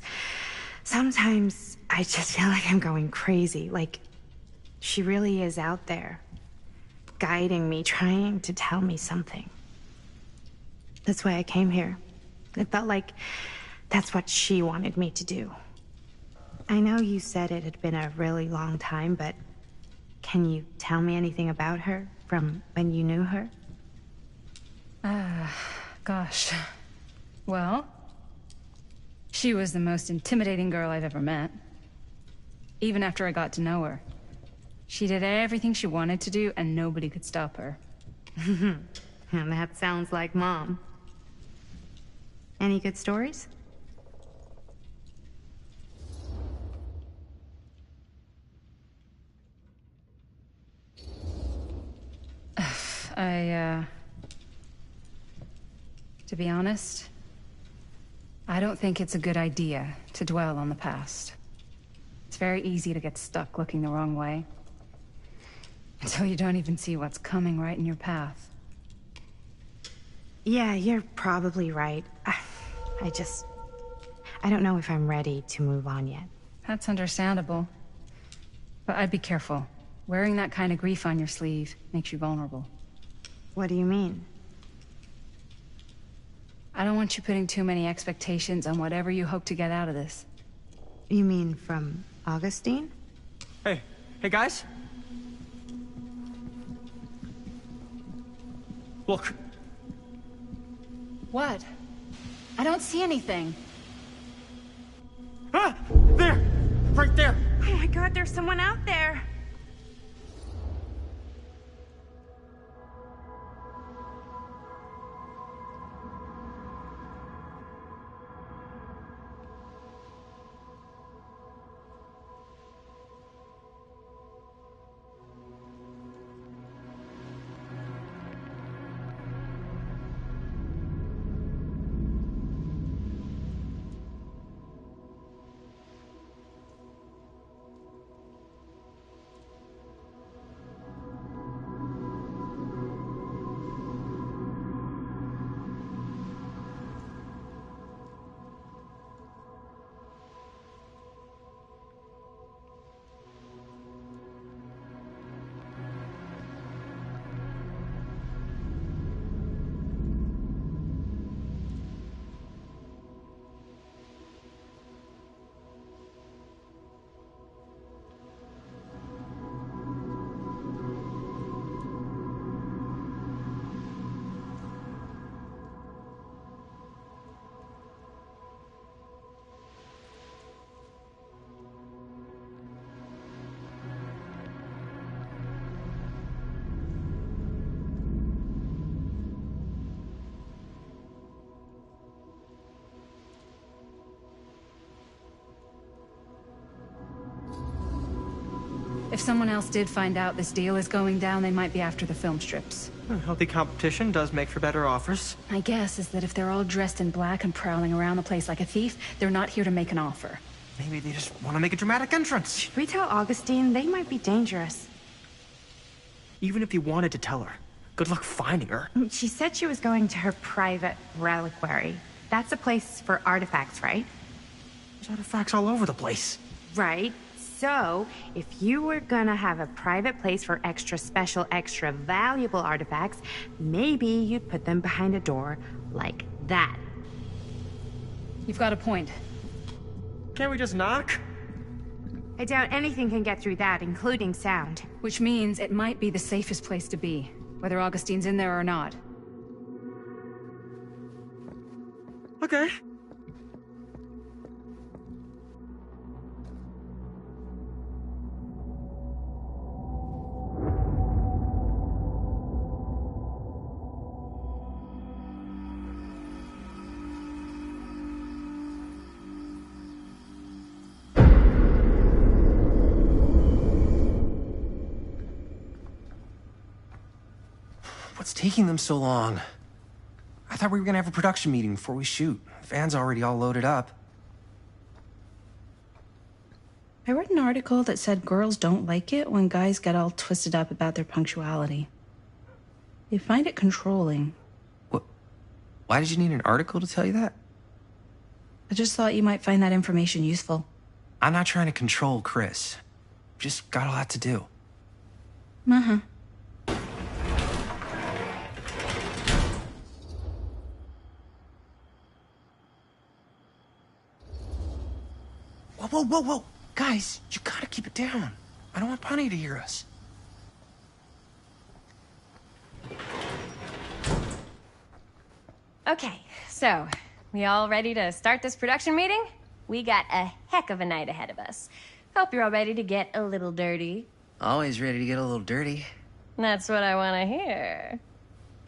[SPEAKER 3] sometimes I just feel like I'm going crazy. Like, she really is out there, guiding me, trying to tell me something. That's why I came here. It felt like that's what she wanted me to do. I know you said it had been a really long time, but Can you tell me anything about her from when you knew her?
[SPEAKER 1] Gosh. Well, she was the most intimidating girl I've ever met. Even after I got to know her. She did everything she wanted to do, and nobody could stop her.
[SPEAKER 3] And that sounds like Mom. Any good stories?
[SPEAKER 1] To be honest, I don't think it's a good idea to dwell on the past. It's very easy to get stuck looking the wrong way. Until you don't even see what's coming right in your path.
[SPEAKER 3] Yeah, you're probably right. I don't know if I'm ready to move on yet.
[SPEAKER 1] That's understandable. But I'd be careful. Wearing that kind of grief on your sleeve makes you vulnerable.
[SPEAKER 3] What do you mean?
[SPEAKER 1] I don't want you putting too many expectations on whatever you hope to get out of this.
[SPEAKER 3] You mean from Augustine?
[SPEAKER 14] Hey guys? Look.
[SPEAKER 1] What? I don't see anything.
[SPEAKER 14] Ah! There! Right there!
[SPEAKER 3] Oh my god, there's someone out there!
[SPEAKER 1] If someone else did find out this deal is going down, they might be after the film strips.
[SPEAKER 14] Healthy competition does make for better offers.
[SPEAKER 1] My guess is that if they're all dressed in black and prowling around the place like a thief, they're not here to make an offer.
[SPEAKER 14] Maybe they just want to make a dramatic entrance.
[SPEAKER 3] Should we tell Augustine? They might be dangerous.
[SPEAKER 14] Even if you wanted to tell her, good luck finding her.
[SPEAKER 3] She said she was going to her private reliquary. That's a place for artifacts, right?
[SPEAKER 14] There's artifacts all over the place.
[SPEAKER 3] Right. So, if you were gonna have a private place for extra special, extra valuable artifacts, maybe you'd put them behind a door like that.
[SPEAKER 1] You've got a point.
[SPEAKER 14] Can't we just knock?
[SPEAKER 3] I doubt anything can get through that, including sound.
[SPEAKER 1] Which means it might be the safest place to be, whether Augustine's in there or not.
[SPEAKER 14] Okay.
[SPEAKER 2] What's taking them so long? I thought we were gonna have a production meeting before we shoot. The van's already all loaded up.
[SPEAKER 15] I read an article that said girls don't like it when guys get all twisted up about their punctuality. They find it controlling.
[SPEAKER 2] What? Why did you need an article to tell you that?
[SPEAKER 15] I just thought you might find that information useful.
[SPEAKER 2] I'm not trying to control Chris. Just got a lot to do.
[SPEAKER 15] Uh-huh.
[SPEAKER 2] Whoa. Guys, you gotta keep it down. I don't want Bunny to hear us.
[SPEAKER 13] Okay, so, we all ready to start this production meeting? We got a heck of a night ahead of us. Hope you're all ready to get a little dirty.
[SPEAKER 2] Always ready to get a little dirty.
[SPEAKER 13] That's what I want to hear.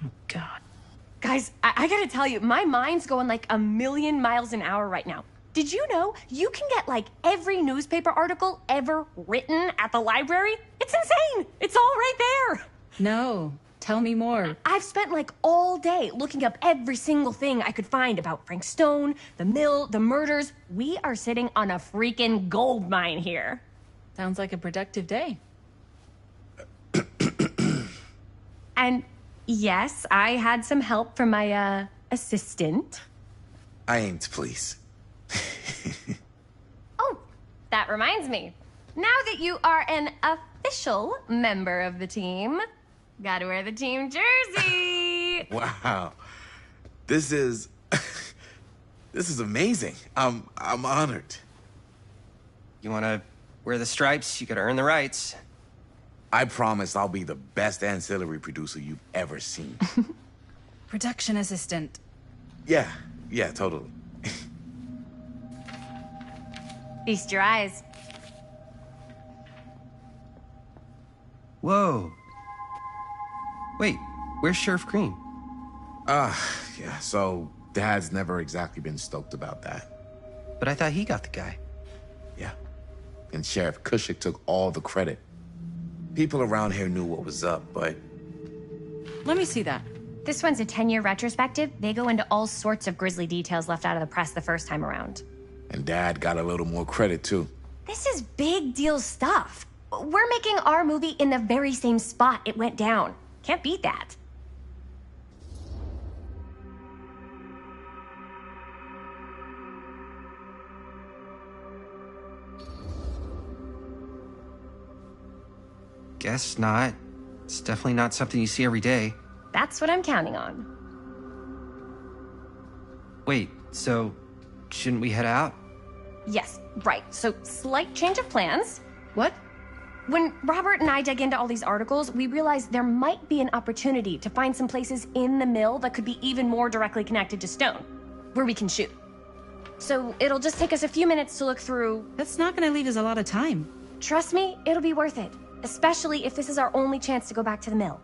[SPEAKER 15] Oh, God.
[SPEAKER 6] Guys, I gotta tell you, my mind's going like a million miles an hour right now. Did you know you can get like every newspaper article ever written at the library? It's insane! It's all right there!
[SPEAKER 15] No. Tell me more.
[SPEAKER 6] I've spent like all day looking up every single thing I could find about Frankstone, the mill, the murders. We are sitting on a freaking gold mine here.
[SPEAKER 15] Sounds like a productive day.
[SPEAKER 6] And yes, I had some help from my assistant.
[SPEAKER 11] I aim to please.
[SPEAKER 13] Oh, that reminds me. Now that you are an official member of the team, gotta wear the team jersey.
[SPEAKER 11] Wow. This is... this is amazing. I'm honored.
[SPEAKER 16] You wanna wear the stripes? You gotta earn the rights.
[SPEAKER 11] I promise I'll be the best ancillary producer you've ever seen.
[SPEAKER 1] Production assistant.
[SPEAKER 11] Yeah, totally.
[SPEAKER 13] Feast your eyes.
[SPEAKER 16] Whoa. Wait, where's Sheriff Green?
[SPEAKER 11] Yeah, so Dad's never exactly been stoked about that.
[SPEAKER 16] But I thought he got the guy.
[SPEAKER 11] Yeah. And Sheriff Cushik took all the credit. People around here knew what was up, but...
[SPEAKER 15] Let me see that.
[SPEAKER 13] This one's a 10-year retrospective. They go into all sorts of grisly details left out of the press the first time around.
[SPEAKER 11] And Dad got a little more credit, too.
[SPEAKER 6] This is big deal stuff. We're making our movie in the very same spot it went down. Can't beat that.
[SPEAKER 16] Guess not. It's definitely not something you see every day.
[SPEAKER 13] That's what I'm counting on.
[SPEAKER 16] Wait, so shouldn't we head out?
[SPEAKER 6] Yes, right. So, slight change of plans.
[SPEAKER 15] What?
[SPEAKER 6] When Robert and I dug into all these articles, we realized there might be an opportunity to find some places in the mill that could be even more directly connected to Stone, where we can shoot. So, it'll just take us a few minutes to look through.
[SPEAKER 15] That's not gonna leave us a lot of time.
[SPEAKER 6] Trust me, it'll be worth it. Especially if this is our only chance to go back to the mill.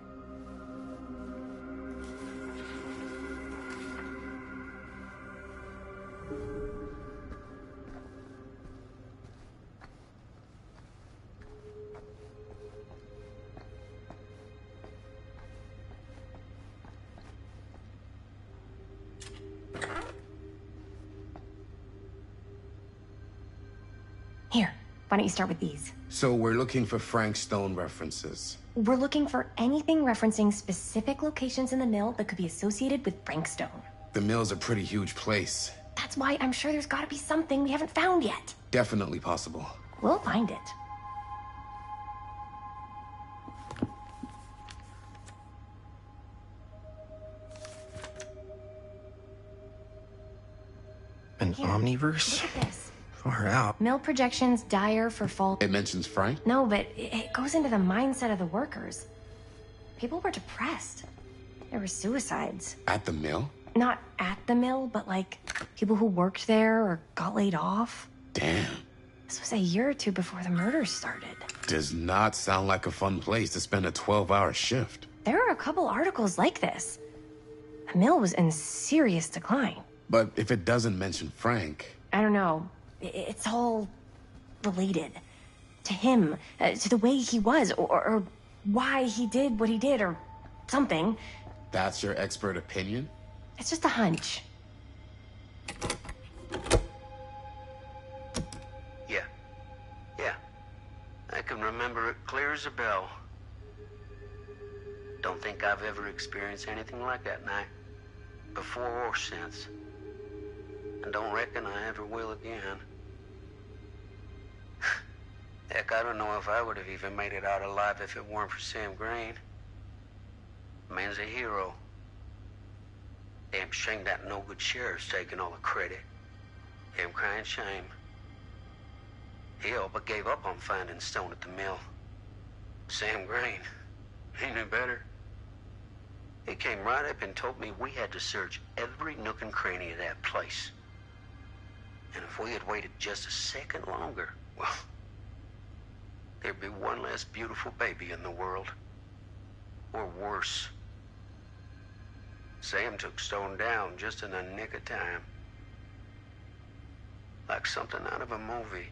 [SPEAKER 6] Here, why don't you start with these?
[SPEAKER 11] So we're looking for Frankstone references.
[SPEAKER 6] We're looking for anything referencing specific locations in the mill that could be associated with Frankstone.
[SPEAKER 11] The mill's a pretty huge place.
[SPEAKER 6] That's why I'm sure there's gotta be something we haven't found yet.
[SPEAKER 11] Definitely possible.
[SPEAKER 6] We'll find it.
[SPEAKER 16] An omniverse?
[SPEAKER 6] Look at this.
[SPEAKER 16] Far out.
[SPEAKER 6] Mill projections dire for fall.
[SPEAKER 11] It mentions Frank?
[SPEAKER 6] No, but it goes into the mindset of the workers. People were depressed. There were suicides.
[SPEAKER 11] At the mill?
[SPEAKER 6] Not at the mill, but like people who worked there or got laid off.
[SPEAKER 11] Damn.
[SPEAKER 6] This was a year or two before the murders started.
[SPEAKER 11] Does not sound like a fun place to spend a 12-hour shift.
[SPEAKER 6] There are a couple articles like this. The mill was in serious decline.
[SPEAKER 11] But if it doesn't mention Frank...
[SPEAKER 6] I don't know. It's all related. To him, to the way he was, or why he did what he did, or something.
[SPEAKER 11] That's your expert opinion?
[SPEAKER 6] It's just a hunch.
[SPEAKER 9] Yeah. I can remember it clear as a bell. Don't think I've ever experienced anything like that night. Before or since. And don't reckon I ever will again. Heck, I don't know if I would have even made it out alive if it weren't for Sam Green. Man's a hero. Damn shame that no-good sheriff's taking all the credit. Him crying shame. He all but gave up on finding Stone at the mill. Sam Green. He knew better. He came right up and told me we had to search every nook and cranny of that place. And if we had waited just a second longer, well, there'd be one less beautiful baby in the world. Or worse. Sam took Stone down just in the nick of time. Like something out of a movie.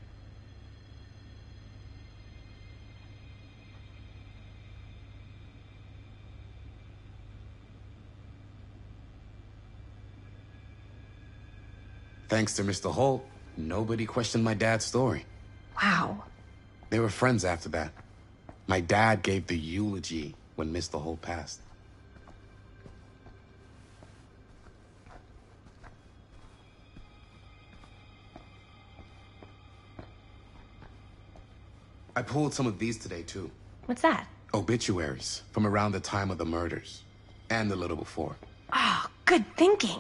[SPEAKER 11] Thanks to Mr. Holt, nobody questioned my dad's story.
[SPEAKER 13] Wow.
[SPEAKER 11] They were friends after that. My dad gave the eulogy when Mr. Holt passed. I pulled some of these today, too.
[SPEAKER 13] What's that?
[SPEAKER 11] Obituaries from around the time of the murders. And a little before.
[SPEAKER 13] Oh, good thinking.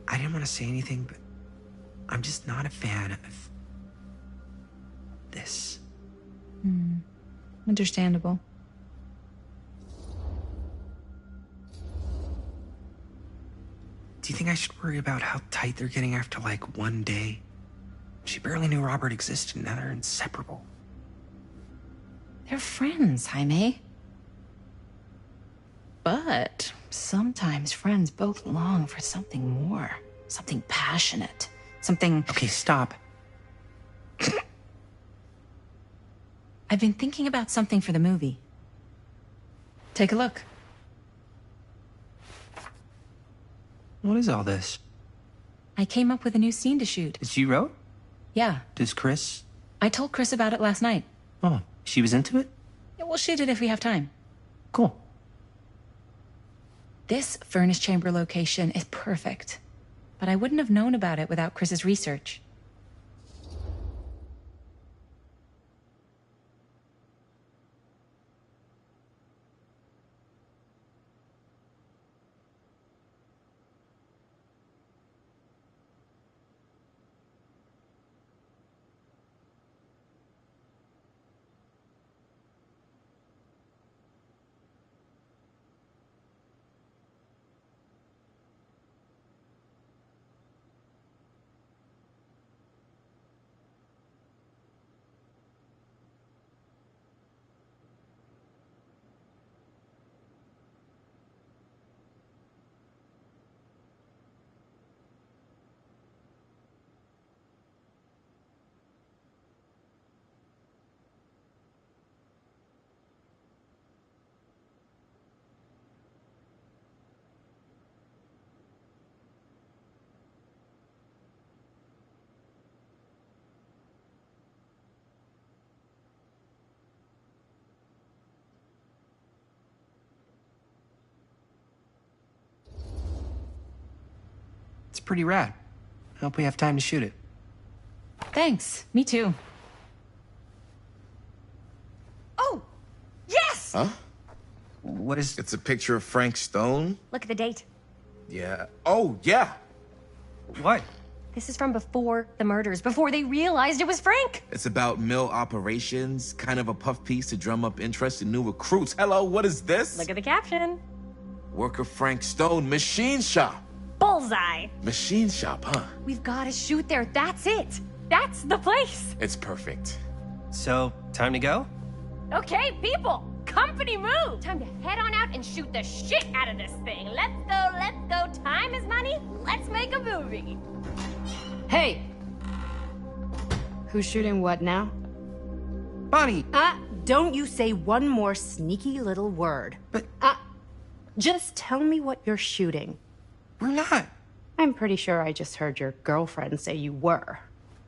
[SPEAKER 2] I didn't want to say anything, but I'm just not a fan of this.
[SPEAKER 15] Understandable.
[SPEAKER 2] Do you think I should worry about how tight they're getting after, like, one day? She barely knew Robert existed, and now they're inseparable.
[SPEAKER 1] They're friends, Jaime. But sometimes friends both long for something more. Something passionate. Something...
[SPEAKER 2] Okay, stop.
[SPEAKER 1] I've been thinking about something for the movie. Take a look.
[SPEAKER 2] What is all this?
[SPEAKER 1] I came up with a new scene to shoot.
[SPEAKER 2] That you wrote?
[SPEAKER 1] Yeah.
[SPEAKER 2] Does Chris?
[SPEAKER 1] I told Chris about it last night.
[SPEAKER 2] Oh, she was into it?
[SPEAKER 1] Yeah, we'll shoot it if we have time.
[SPEAKER 2] Cool.
[SPEAKER 1] This furnace chamber location is perfect. But I wouldn't have known about it without Chris's research.
[SPEAKER 2] It's pretty rad. I hope we have time to shoot it.
[SPEAKER 1] Thanks. Me too.
[SPEAKER 6] Oh! Yes!
[SPEAKER 11] Huh?
[SPEAKER 2] What is...
[SPEAKER 11] It's a picture of Frankstone?
[SPEAKER 6] Look at the date.
[SPEAKER 11] Yeah. Oh, yeah.
[SPEAKER 2] What?
[SPEAKER 6] This is from before the murders, before they realized it was Frank.
[SPEAKER 11] It's about mill operations, kind of a puff piece to drum up interest in new recruits. Hello, what is this?
[SPEAKER 6] Look at the caption.
[SPEAKER 11] Worker Frankstone, machine shop.
[SPEAKER 6] Bullseye.
[SPEAKER 11] Machine shop, huh?
[SPEAKER 6] We've got to shoot there. That's it. That's the place.
[SPEAKER 11] It's perfect.
[SPEAKER 16] So, time to go?
[SPEAKER 6] Okay, people. Company move. Time to head on out and shoot the shit out of this thing. Let's go, let's go. Time is money. Let's make a movie.
[SPEAKER 10] Hey! Who's shooting what now?
[SPEAKER 2] Bonnie!
[SPEAKER 10] Don't you say one more sneaky little word.
[SPEAKER 2] But...
[SPEAKER 10] just tell me what you're shooting.
[SPEAKER 2] We're not.
[SPEAKER 10] I'm pretty sure I just heard your girlfriend say you were.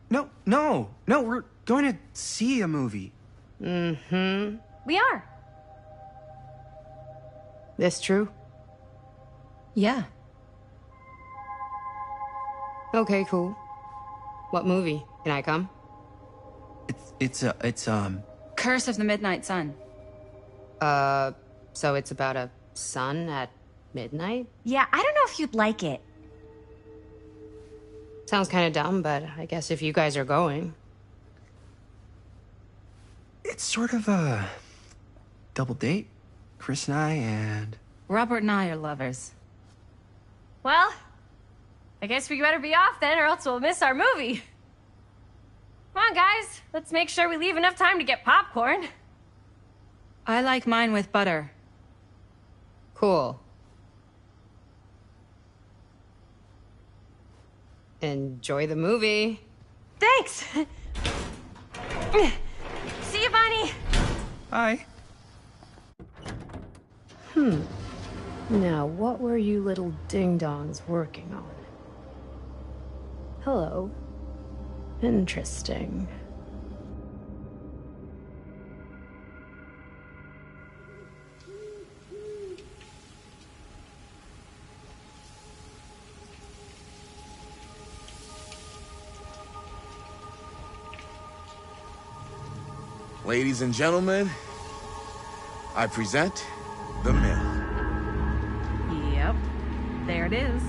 [SPEAKER 2] No, we're going to see a movie.
[SPEAKER 10] Mm-hmm.
[SPEAKER 6] We are.
[SPEAKER 10] This true?
[SPEAKER 1] Yeah.
[SPEAKER 10] Okay, cool. What movie? Can I come?
[SPEAKER 2] It's
[SPEAKER 1] Curse of the Midnight Sun.
[SPEAKER 10] So it's about a sun at
[SPEAKER 3] Midnight?
[SPEAKER 13] Yeah, I don't know if you'd like it.
[SPEAKER 3] Sounds kind of dumb, but I guess if you guys are going.
[SPEAKER 2] It's sort of a double date. Chris and I, and...
[SPEAKER 1] Robert and I are lovers.
[SPEAKER 6] Well, I guess we better be off then, or else we'll miss our movie. Come on, guys. Let's make sure we leave enough time to get popcorn.
[SPEAKER 1] I like mine with butter.
[SPEAKER 3] Cool. Enjoy the movie.
[SPEAKER 6] Thanks. See you, Bonnie.
[SPEAKER 2] Bye.
[SPEAKER 3] Now, what were you little ding-dongs working on? Hello. Interesting.
[SPEAKER 11] Ladies and gentlemen, I present The Mill.
[SPEAKER 1] Yep. There it is.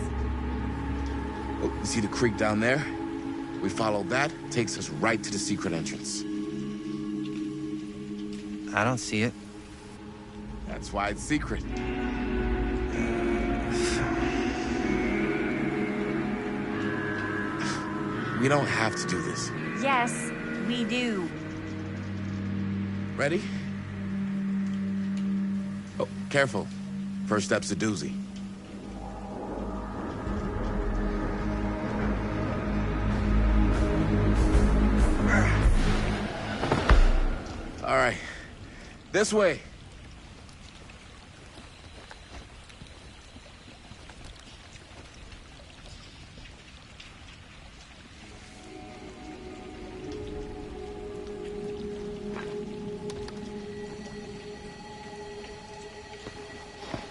[SPEAKER 11] Oh, you see the creek down there? We follow that, takes us right to the secret entrance.
[SPEAKER 16] I don't see it.
[SPEAKER 11] That's why it's secret. We don't have to do this.
[SPEAKER 6] Yes, we do.
[SPEAKER 11] Ready? Oh, careful. First step's a doozy. All right. This way.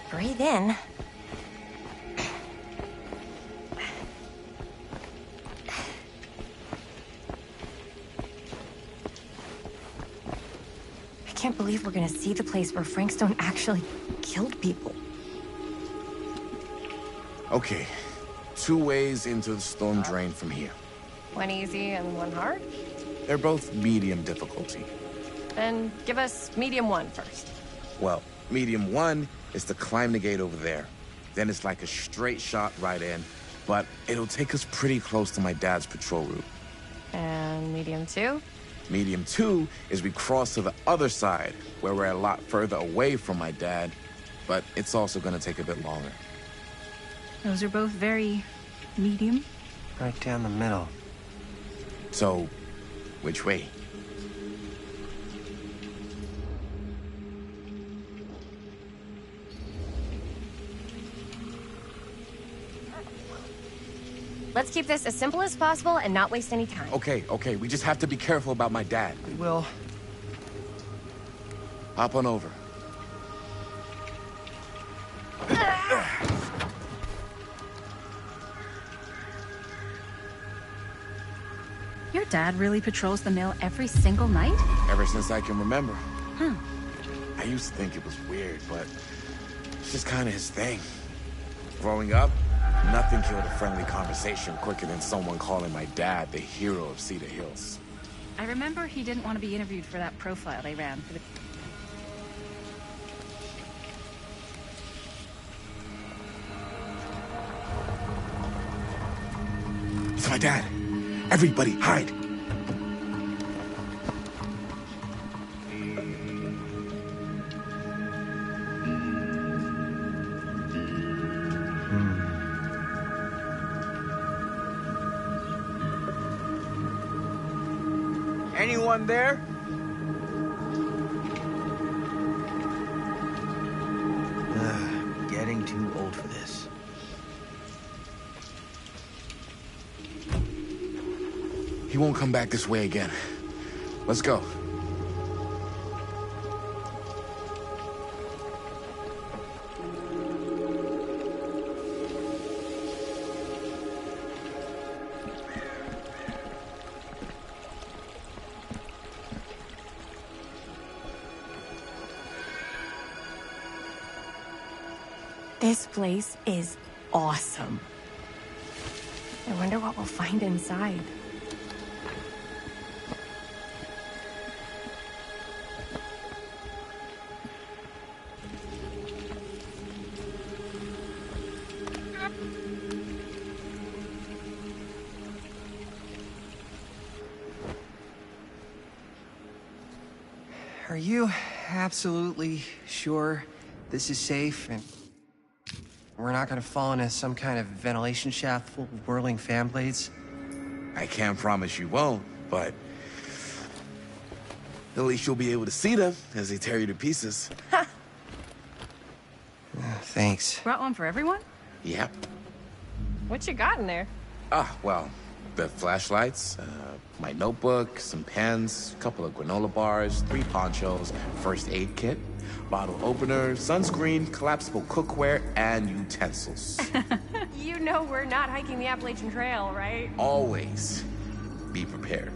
[SPEAKER 13] Breathe in. I can't believe we're gonna see the place where Frankstone actually killed people.
[SPEAKER 11] Okay. 2 ways into the storm drain from here.
[SPEAKER 6] One easy and one hard.
[SPEAKER 11] They're both medium difficulty.
[SPEAKER 6] Then give us medium one first.
[SPEAKER 11] Well, medium 1 is to climb the gate over there. Then it's like a straight shot right in, but it'll take us pretty close to my dad's patrol route.
[SPEAKER 6] And medium two?
[SPEAKER 11] Medium 2 is we cross to the other side, where we're a lot further away from my dad, but it's also gonna take a bit longer.
[SPEAKER 1] Those are both very medium.
[SPEAKER 16] Right down the middle.
[SPEAKER 11] So, which way?
[SPEAKER 6] Let's keep this as simple as possible and not waste any time.
[SPEAKER 11] Okay, we just have to be careful about my dad.
[SPEAKER 16] We will.
[SPEAKER 11] Hop on over.
[SPEAKER 1] Your dad really patrols the mill every single night?
[SPEAKER 11] Ever since I can remember.
[SPEAKER 1] Huh.
[SPEAKER 11] I used to think it was weird, but it's just kind of his thing. Growing up, nothing killed a friendly conversation quicker than someone calling my dad the hero of Cedar Hills.
[SPEAKER 1] I remember he didn't want to be interviewed for that profile they ran for the...
[SPEAKER 11] It's my dad. Everybody, hide. Anyone there?
[SPEAKER 7] Getting too old for this.
[SPEAKER 11] He won't come back this way again. Let's go.
[SPEAKER 13] This place is awesome. I wonder what we'll find inside.
[SPEAKER 16] Are you absolutely sure this is safe and we're not gonna fall into some kind of ventilation shaft full of whirling fan blades?
[SPEAKER 11] I can't promise you won't, but at least you'll be able to see them as they tear you to pieces.
[SPEAKER 16] Thanks.
[SPEAKER 1] Brought one for everyone?
[SPEAKER 11] Yep.
[SPEAKER 13] What you got in there?
[SPEAKER 11] Well, the flashlights, my notebook, some pens, a couple of granola bars, 3 ponchos, first aid kit, bottle opener, sunscreen, collapsible cookware, and utensils.
[SPEAKER 6] You know we're not hiking the Appalachian Trail, right?
[SPEAKER 11] Always be prepared.